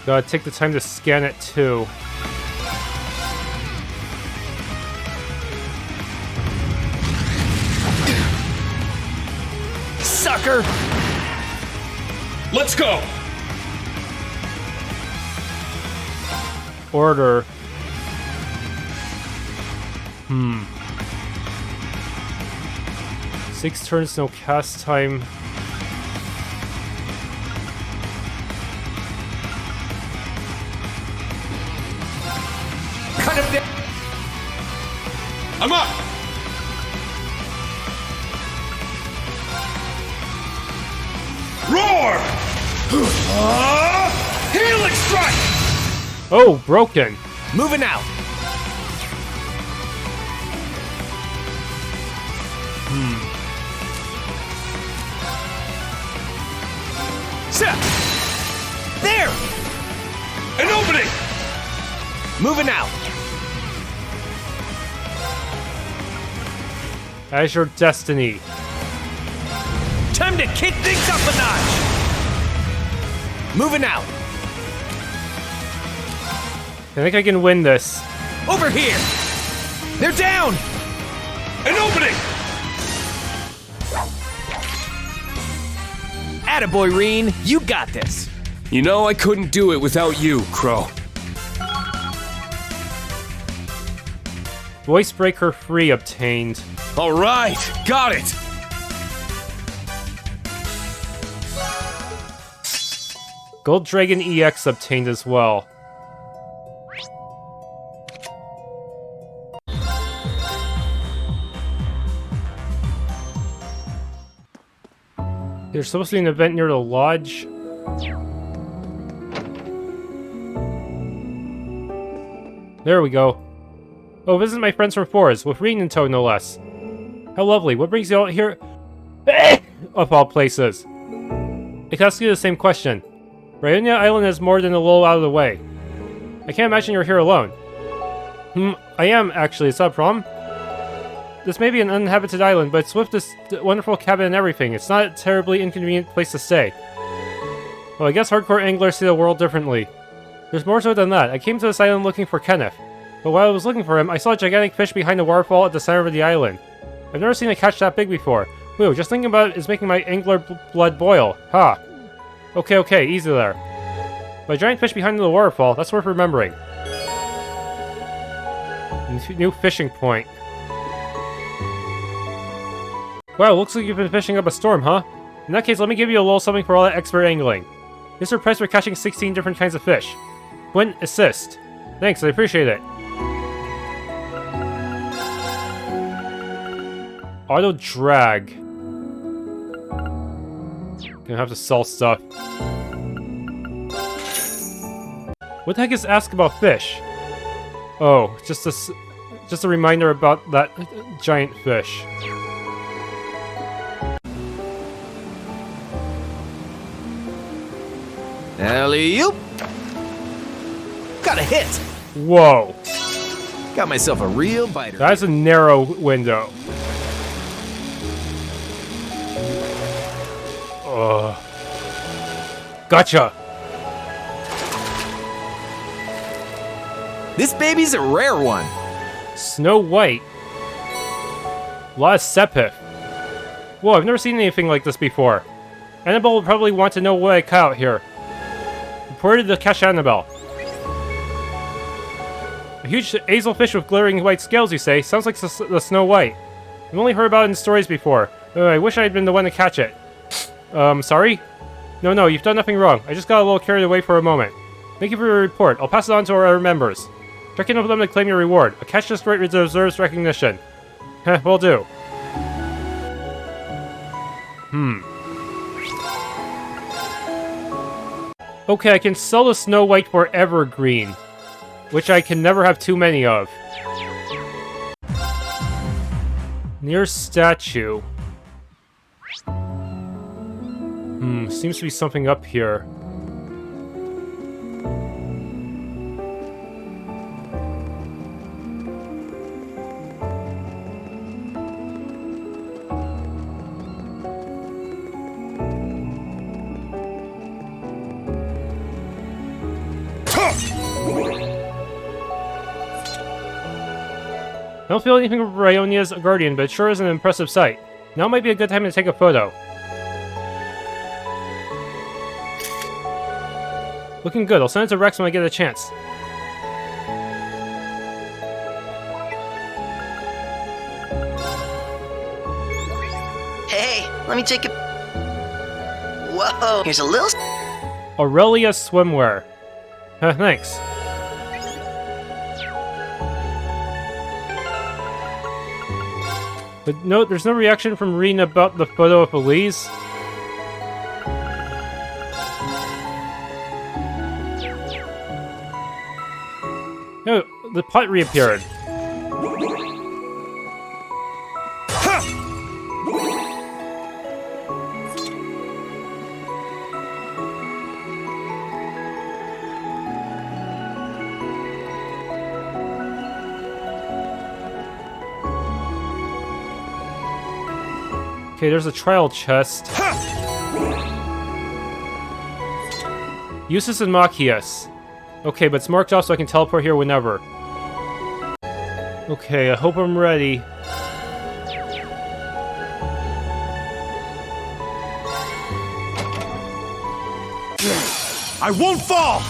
Gotta take the time to scan it too. Sucker! Let's go! Order. 6 turns, no cast time. Kind of there. I'm up! Roar! Healing strike! Oh, broken. Moving out! There! An opening! Moving out! As your destiny. Time to kick things up a notch! Moving out! I think I can win this. Over here! They're down! An opening! Attaboy, Rean, you got this! You know I couldn't do it without you, Crow. Voice Breaker free obtained. Alright, got it! Gold Dragon EX obtained as well. There's supposed to be an event near the lodge. There we go. Oh, visit my friends from Forest, with Rean in tow, no less. How lovely. What brings you out here? Of all places. I can ask you the same question. Bryonia Island is more than a little out of the way. I can't imagine you're here alone. I am, actually. Is that a problem? This may be an uninhabited island, but it's with this wonderful cabin and everything. It's not a terribly inconvenient place to stay. Well, I guess hardcore anglers see the world differently. There's more to it than that. I came to this island looking for Kenneth. But while I was looking for him, I saw a gigantic fish behind a waterfall at the center of the island. I've never seen a catch that big before. Whew, just thinking about it is making my angler blood boil. Ha! Okay, easy there. But a giant fish behind the waterfall, that's worth remembering. New fishing point. Wow, looks like you've been fishing up a storm, huh? In that case, let me give you a little something for all that expert angling. Here's your price for catching 16 different kinds of fish. Quint, assist. Thanks, I appreciate it. Auto drag. Gonna have to sell stuff. What the heck is ask about fish? Oh, just a reminder about that giant fish. Alley-oop! Got a hit! Whoa. Got myself a real biter. That's a narrow window. Gotcha. This baby's a rare one. Snow White. A lot of Sepith. Whoa, I've never seen anything like this before. Annabelle will probably want to know what I cut out here. Reported to catch Annabelle. A huge hazelfish with glittering white scales, you say? Sounds like the Snow White. I've only heard about it in stories before. I wish I had been the one to catch it. Sorry? No, you've done nothing wrong. I just got a little carried away for a moment. Thank you for your report. I'll pass it on to our other members. Check in with them to claim your reward. A catch just right deserves recognition. Heh, will do. Okay, I can sell the Snow White for Evergreen, which I can never have too many of. Near statue. Seems to be something up here. I don't feel anything of Bryonia's guardian, but it sure is an impressive sight. Now might be a good time to take a photo. Looking good. I'll send it to Rex when I get a chance. Hey, let me take a... Whoa, here's a little... Aurelia swimwear. Thanks. But no, there's no reaction from Rean about the photo of Elise. No, the pot reappeared. Okay, there's a trial chest. Jusis and Machias. Okay, but it's marked off so I can teleport here whenever. Okay, I hope I'm ready. I won't fall!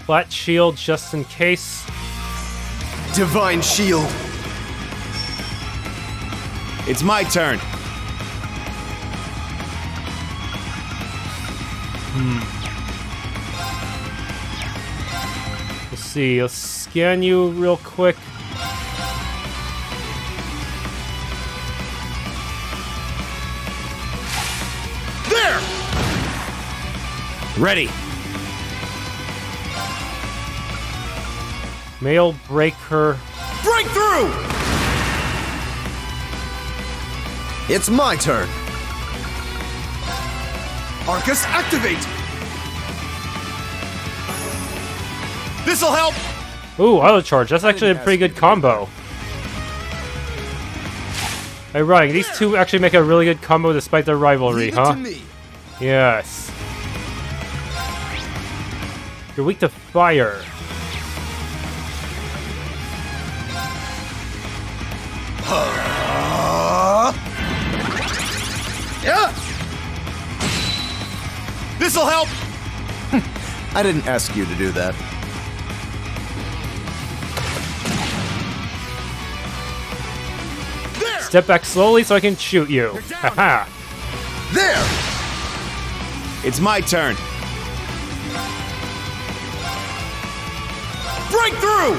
Flat shield just in case. Divine shield. It's my turn. Let's see, I'll scan you real quick. There! Ready. Mail breaker. Break through! It's my turn. Arcus, activate! This'll help! Ooh, auto charge. That's actually a pretty good combo. Ironic, these two actually make a really good combo despite their rivalry, huh? Yes. You're weak to fire. Yeah! This'll help! I didn't ask you to do that. There! Step back slowly so I can shoot you. Haha. There! It's my turn. Break through!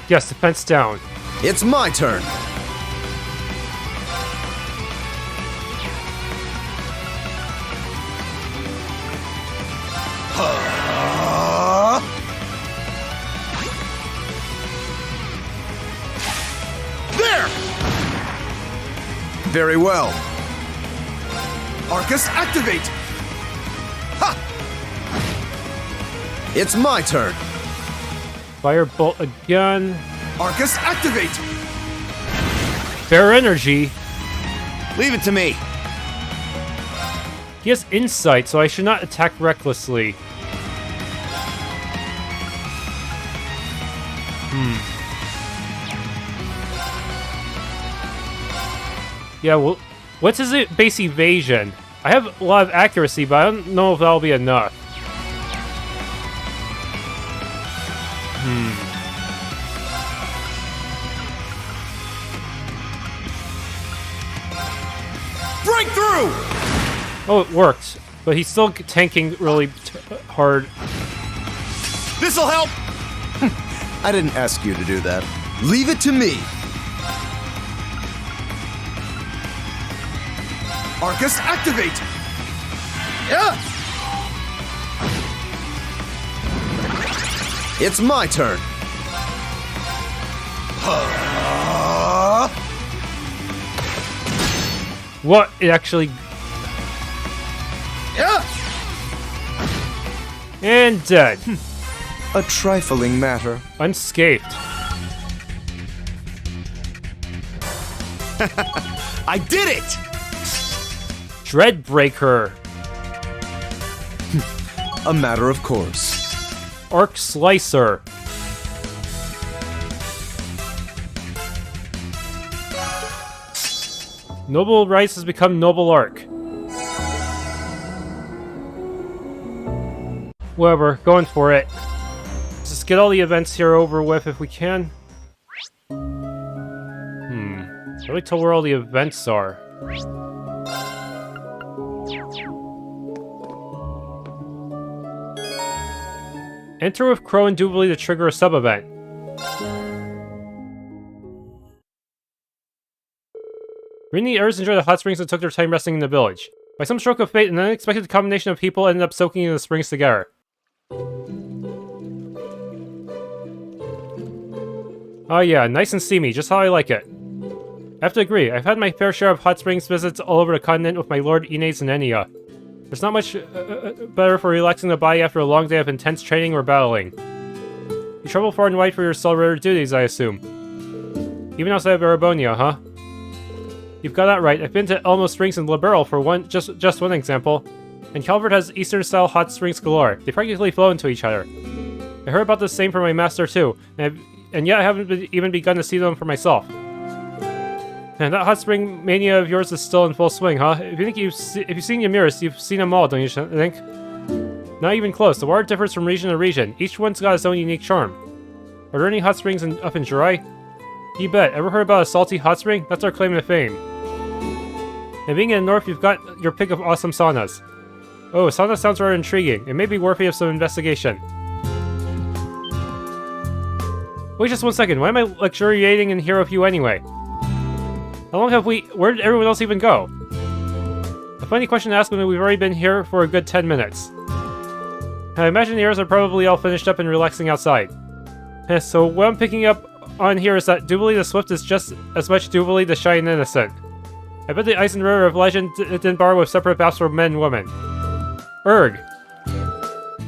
Yes, defense down. It's my turn. There! Very well. Arcus, activate! Ha! It's my turn. Firebolt again. Arcus, activate! Fair energy. Leave it to me. He has insight, so I should not attack recklessly. Yeah, well, what's his base evasion? I have a lot of accuracy, but I don't know if that'll be enough. Breakthrough! Oh, it worked, but he's still tanking really hard. This'll help! I didn't ask you to do that. Leave it to me. Arcus, activate! Yeah! It's my turn. What? It actually... Yeah! And dead. A trifling matter. Unscathed. I did it! Dreadbreaker. A matter of course. Arc Slicer. Noble Rice has become Noble Arc. Whatever, going for it. Let's just get all the events here over with if we can. I'd like to tell where all the events are. Enter with Crow indubitably to trigger a sub-event. Rean and the others enjoyed the hot springs and took their time resting in the village. By some stroke of fate, an unexpected combination of people ended up soaking in the springs together. Oh yeah, nice and steamy, just how I like it. I have to agree, I've had my fair share of hot springs visits all over the continent with my Lord Ines and Enya. There's not much better for relaxing the body after a long day of intense training or battling. You travel far and wide for your celebrated duties, I assume. Even outside of Erebonia, huh? You've got that right. I've been to Elmo Springs and Liberal for just one example. And Calvard has Eastern-style hot springs galore. They practically flow into each other. I heard about the same from my master too, and yet I haven't even begun to see them for myself. And that hot spring mania of yours is still in full swing, huh? If you've seen Yamiris, you've seen them all, don't you think? Not even close. The water differs from region to region. Each one's got its own unique charm. Are there any hot springs up in Jirai? You bet. Ever heard about a salty hot spring? That's our claim to fame. And being in the north, you've got your pick of awesome saunas. Oh, sauna sounds rather intriguing. It may be worthy of some investigation. Wait just one second. Why am I luxuriating in here with you anyway? How long have where did everyone else even go? A funny question to ask when we've already been here for a good 10 minutes. I imagine the others are probably all finished up and relaxing outside. So what I'm picking up on here is that Doobly the Swift is just as much Doobly the Shy and Innocent. I bet the Ice and River of Legend didn't borrow with separate baths for men and women. Erg.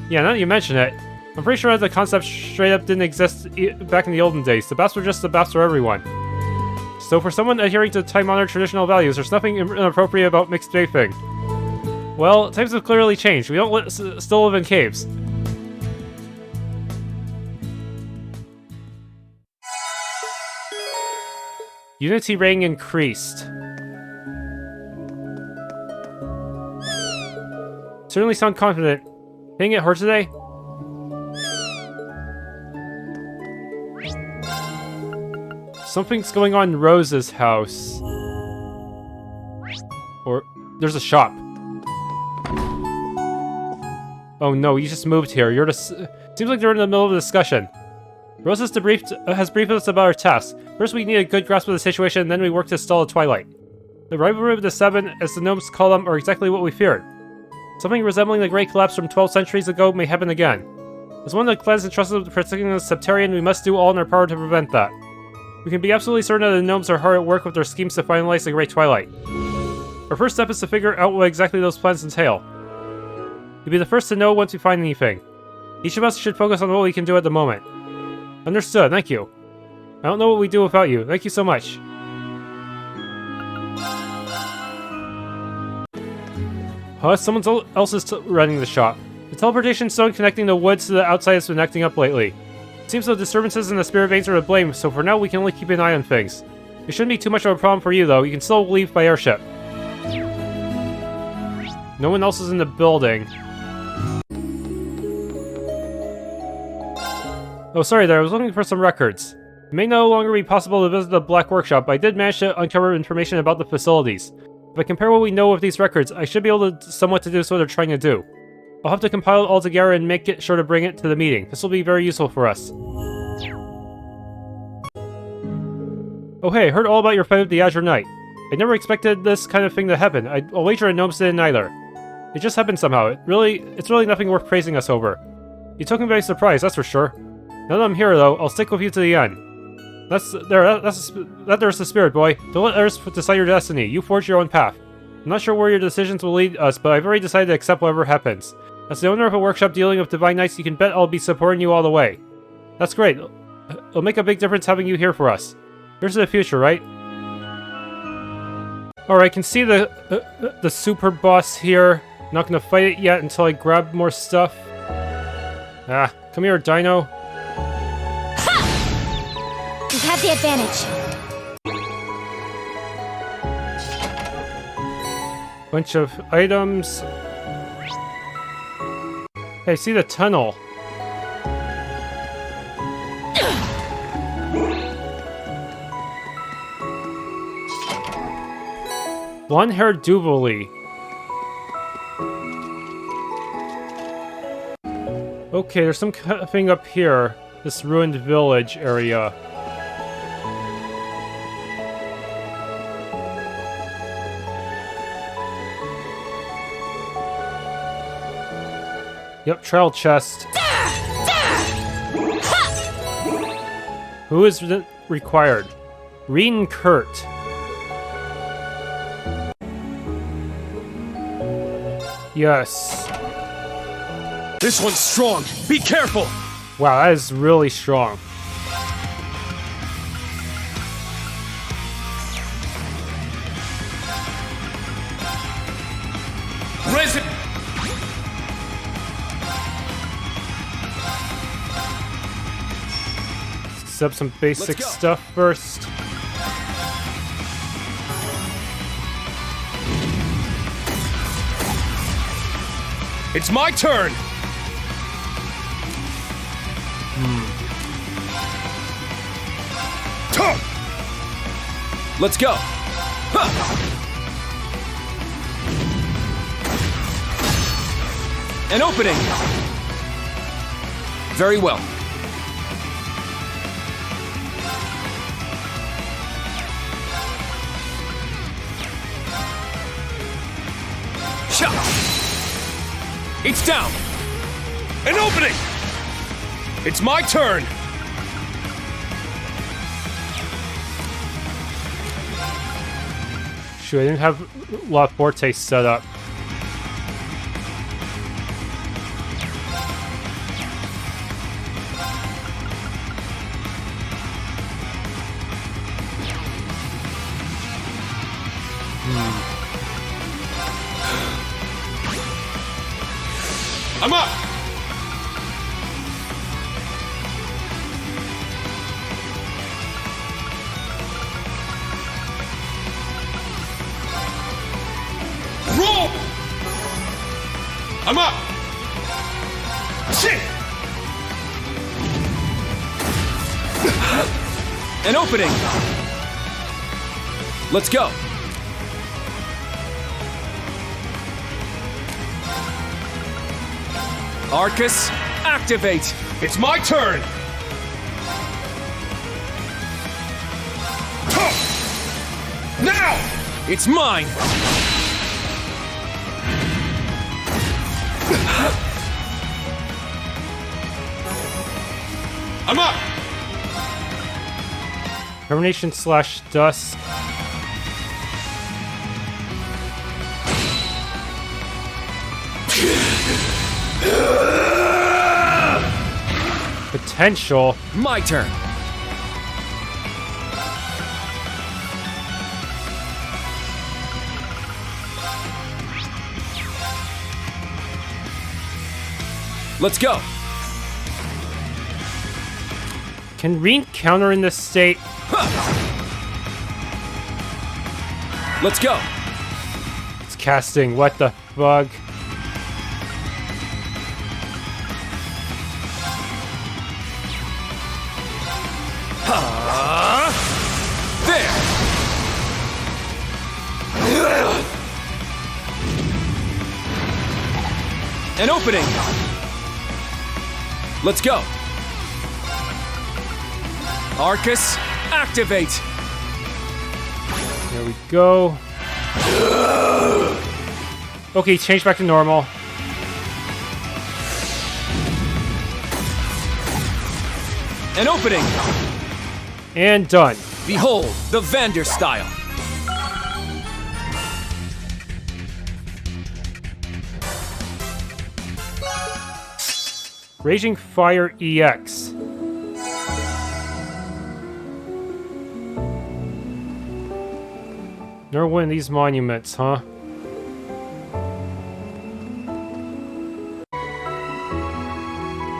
Yeah, now that you mention it, I'm pretty sure that the concept straight up didn't exist back in the olden days. The baths were just the baths for everyone. So for someone adhering to time-honored traditional values, there's nothing inappropriate about mixed bathing. Well, times have clearly changed. We don't still live in caves. Unity rating increased. Certainly sound confident. Hitting it hard today? Something's going on in Rose's house. Or there's a shop. Oh no, you just moved here. Seems like they're in the middle of a discussion. Rose has briefed us about our task. First we need a good grasp of the situation, and then we work to stall the twilight. The rivalry of the Seven, as the gnomes call them, are exactly what we feared. Something resembling the Great Collapse from 12 centuries ago may happen again. As one of the clans entrusted with protecting the Septarian, we must do all in our power to prevent that. We can be absolutely certain that the gnomes are hard at work with their schemes to finalize the Great Twilight. Our first step is to figure out what exactly those plans entail. You'll be the first to know once we find anything. Each of us should focus on what we can do at the moment. Understood, thank you. I don't know what we'd do without you. Thank you so much. Huh? Someone else is running the shop. The teleportation stone connecting the woods to the outside has been acting up lately. It seems the disturbances in the spirit veins are to blame, so for now we can only keep an eye on things. It shouldn't be too much of a problem for you, though. You can still leave by airship. No one else is in the building. Oh, sorry there. I was looking for some records. It may no longer be possible to visit the Black Workshop, but I did manage to uncover information about the facilities. If I compare what we know with these records, I should be able to somewhat deduce what they're trying to do. I'll have to compile it all together and make it sure to bring it to the meeting. This will be very useful for us. Oh hey, I heard all about your fight with the Azure Knight. I never expected this kind of thing to happen. I'll wager Gnomes didn't either. It just happened somehow. It's really nothing worth praising us over. You took me by surprise, that's for sure. Now that I'm here, though, I'll stick with you to the end. There's the spirit, boy. Don't let others decide your destiny. You forge your own path. I'm not sure where your decisions will lead us, but I've already decided to accept whatever happens. As the owner of a workshop dealing with Divine Knights, you can bet I'll be supporting you all the way. That's great. It'll make a big difference having you here for us. Here's to the future, right? Alright, I can see the super boss here. Not gonna fight it yet until I grab more stuff. Ah, come here, Dino. Ha! We have the advantage. Bunch of items. Hey, I see the tunnel. Blonde-haired Duvalie. Okay, there's some thing up here. This ruined village area. Yep, trial chest. Who is required? Rean Kurt. Yes. This one's strong. Be careful. Wow, that is really strong. Set up some basic stuff first. It's my turn. Let's go. An opening. Very well. Shot. It's down. An opening. It's my turn. Shoot, I didn't have La Forte set up. I'm up. Roll! I'm up! Shit! An opening! Let's go! Arcus, activate! It's my turn! Now! It's mine! I'm up! Termination slash dust. Potential. My turn. Let's go. Can Rean counter in this state? Let's go. It's casting. What the fuck? There. An opening. Let's go. Arcus, activate. There we go. Okay, change back to normal. An opening. And done. Behold, the Vander style. Raging Fire EX. Another one of these monuments, huh?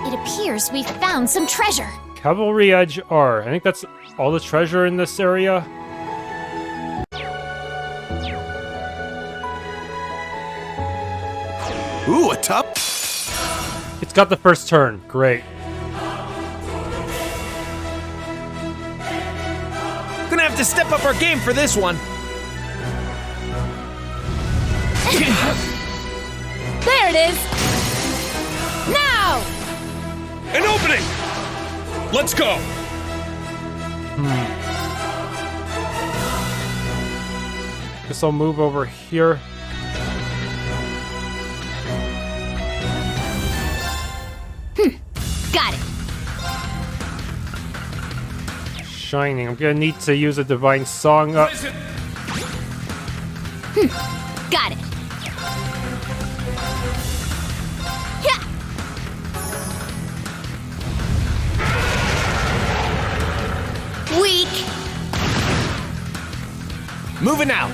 It appears we've found some treasure. Cavalry Edge R. I think that's all the treasure in this area. Ooh, a top. It's got the first turn. Great. Gonna have to step up our game for this one. There it is! Now! An opening! Let's go! Guess I'll move over here. Got it. Shining. I'm gonna need to use a divine song. Got it. Yeah. Weak. Moving out.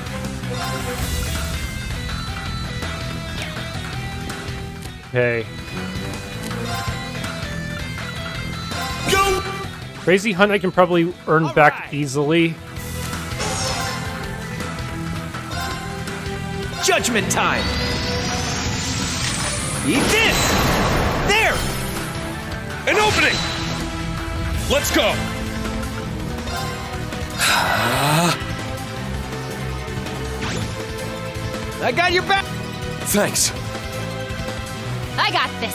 Okay. Go! Crazy Hunt I can probably earn back easily. Judgment time! Eat this! There! An opening! Let's go! I got your back! Thanks. I got this.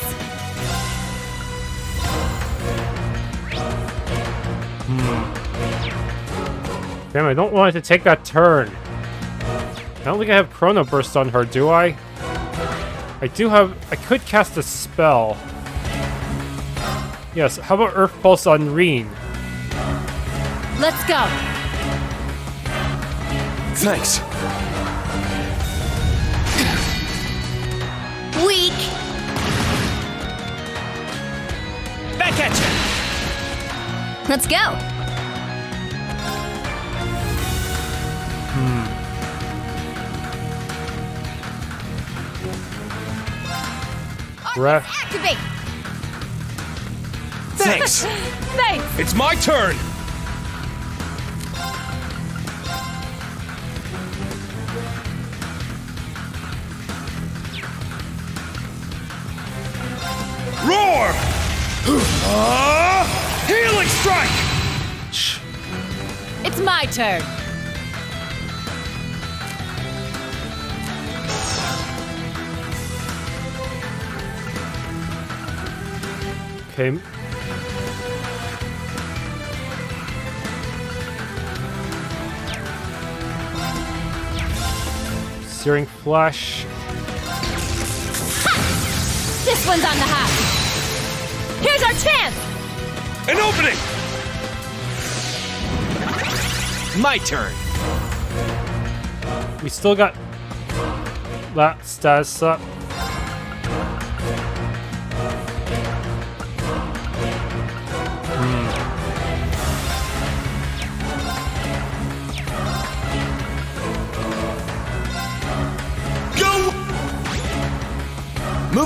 Damn, I don't want it to take that turn. I don't think I have Chrono Burst on her, do I? I do have... I could cast a spell. Yes, how about Earth Pulse on Rean? Let's go. Thanks. Weak. Back at you! Let's go. Breath. Activate. Thanks! Thanks. It's my turn! Roar! Healing strike! It's my turn. Okay. Searing Flash. This one's on the hop. Here's our chance. An opening! My turn. We still got that status up.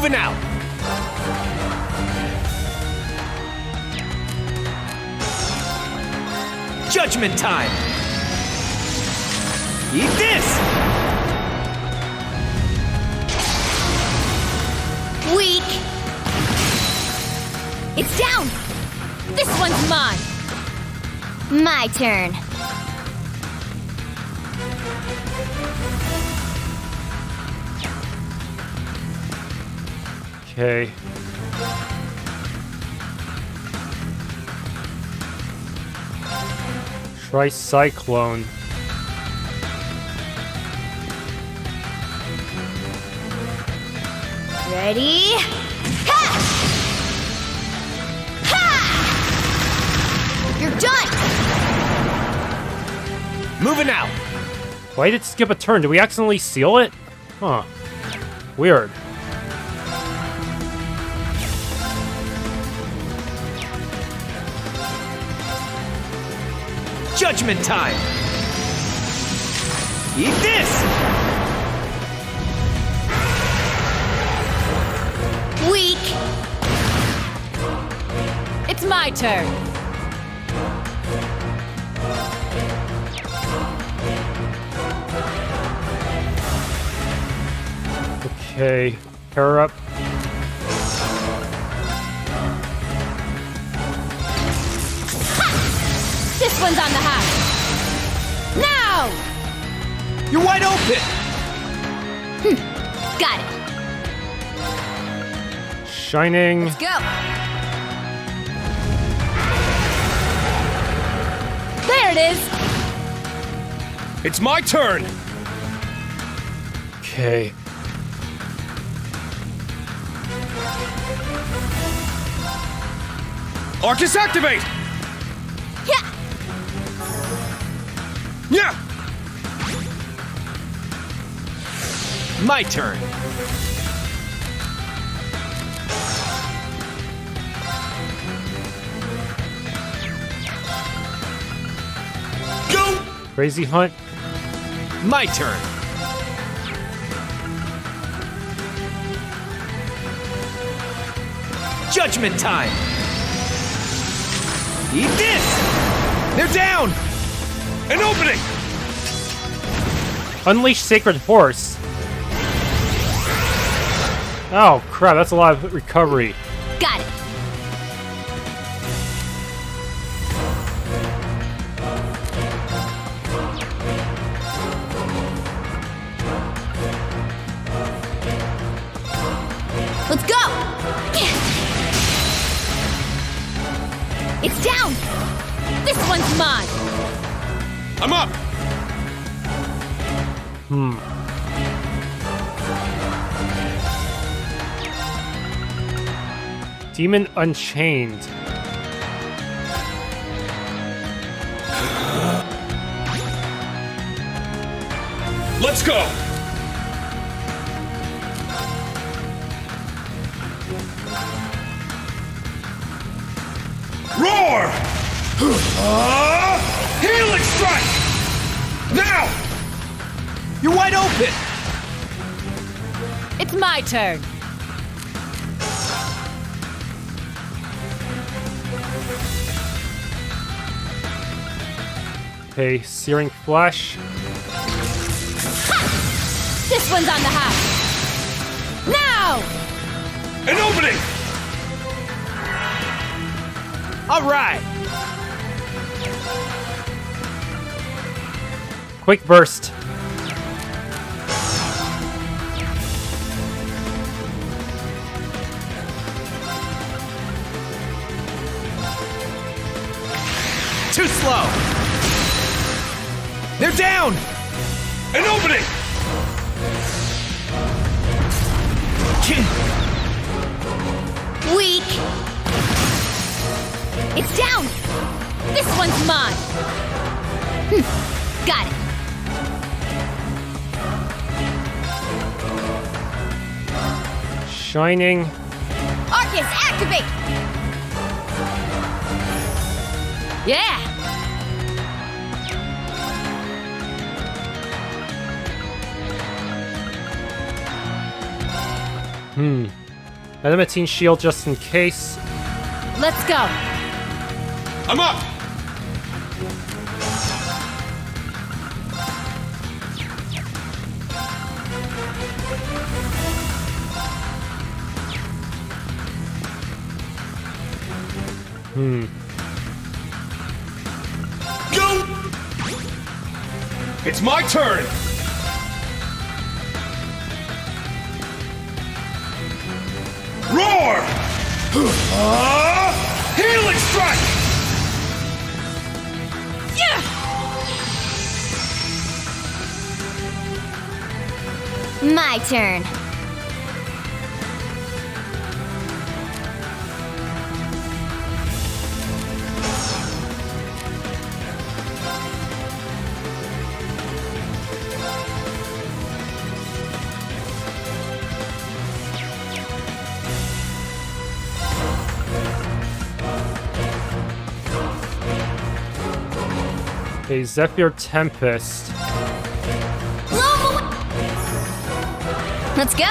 Moving out. Judgment time. Eat this. Weak. It's down. This one's mine. My turn. Okay. Try Cyclone. Ready? Ha! Ha! You're done! Moving out. Why did it skip a turn? Did we accidentally seal it? Huh. Weird. Judgment time. Eat this. Weak. It's my turn. Okay. Power up. This one's on the hatch. Now! You're wide open. Got it. Shining. Let's go. There it is. It's my turn. Okay. Arcus activate. Yeah. Yeah. My turn. Go! Crazy Hunt. My turn. Judgment time. Eat this. They're down. An opening. Unleash Sacred Horse. Oh crap, that's a lot of recovery. Got it. Let's go! It's down! This one's mine. I'm up! Demon Unchained. Let's go! Roar! Healing strike! Now! You're wide open. It's my turn. Okay, Searing Flash. This one's on the hatch. Now! An opening! All right. Quick Burst. Too slow. They're down. An opening! Weak! It's down! This one's mine. Got it. Shining. Arcus, activate! Yeah! Adamantine shield just in case. Let's go. I'm up! Go! It's my turn! Roar! Healing strike! My turn. A Zephyr Tempest. Let's go.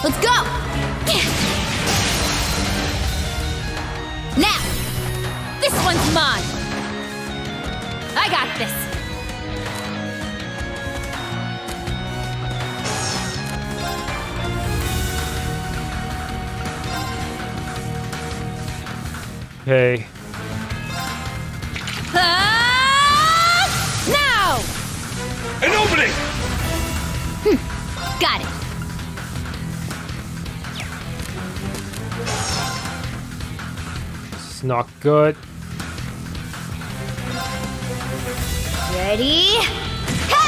Let's go. Now! This one's mine! I got this! Okay. Now! An opening! Got it. It's not good. Ready? Ha!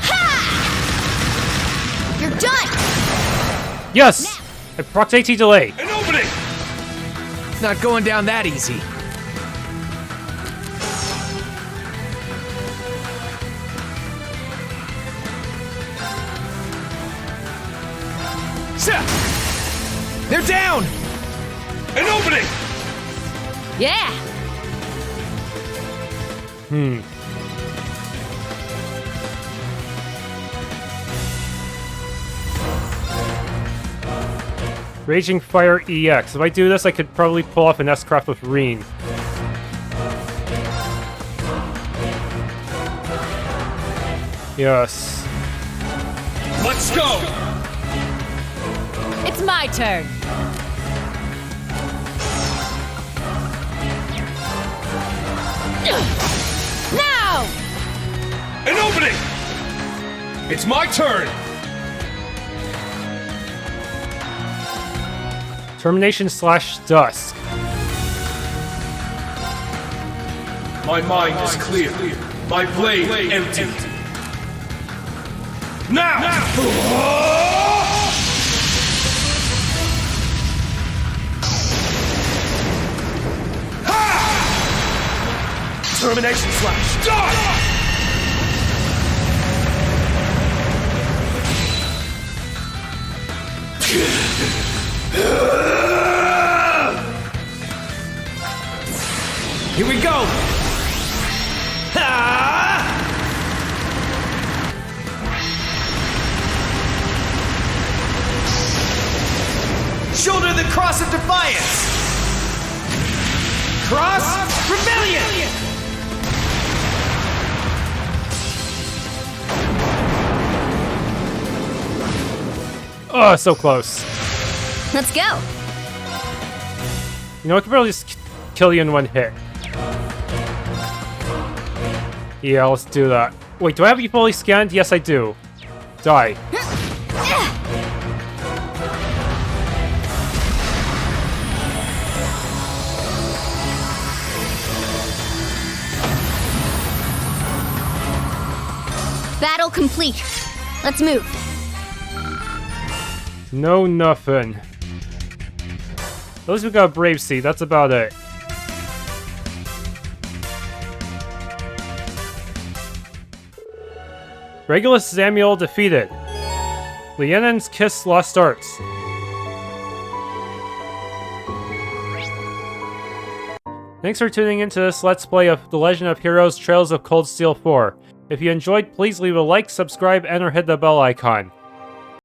Ha! You're done. Yes! A proc AT delay. An opening! Not going down that easy. They're down! An opening! Yeah! Raging Fire EX. If I do this, I could probably pull off an S-Craft with Rean. Yes. Let's go! It's my turn! Now! An opening! It's my turn! Termination / Dusk. My mind is clear. My blade empty. Now! Termination slash. Die! Here we go! Shoulder the Cross of Defiance! Cross Rebellion! Oh, so close. Let's go. You know, I could probably just kill you in one hit. Yeah, let's do that. Wait, do I have you fully scanned? Yes, I do. Die. Battle complete. Let's move. No, nothing. At least we got a Brave Seed, that's about it. Regulus-Zamiel defeated. Lienen's Kiss lost arts. Thanks for tuning into this Let's Play of The Legend of Heroes Trails of Cold Steel 4. If you enjoyed, please leave a like, subscribe, and or hit the bell icon.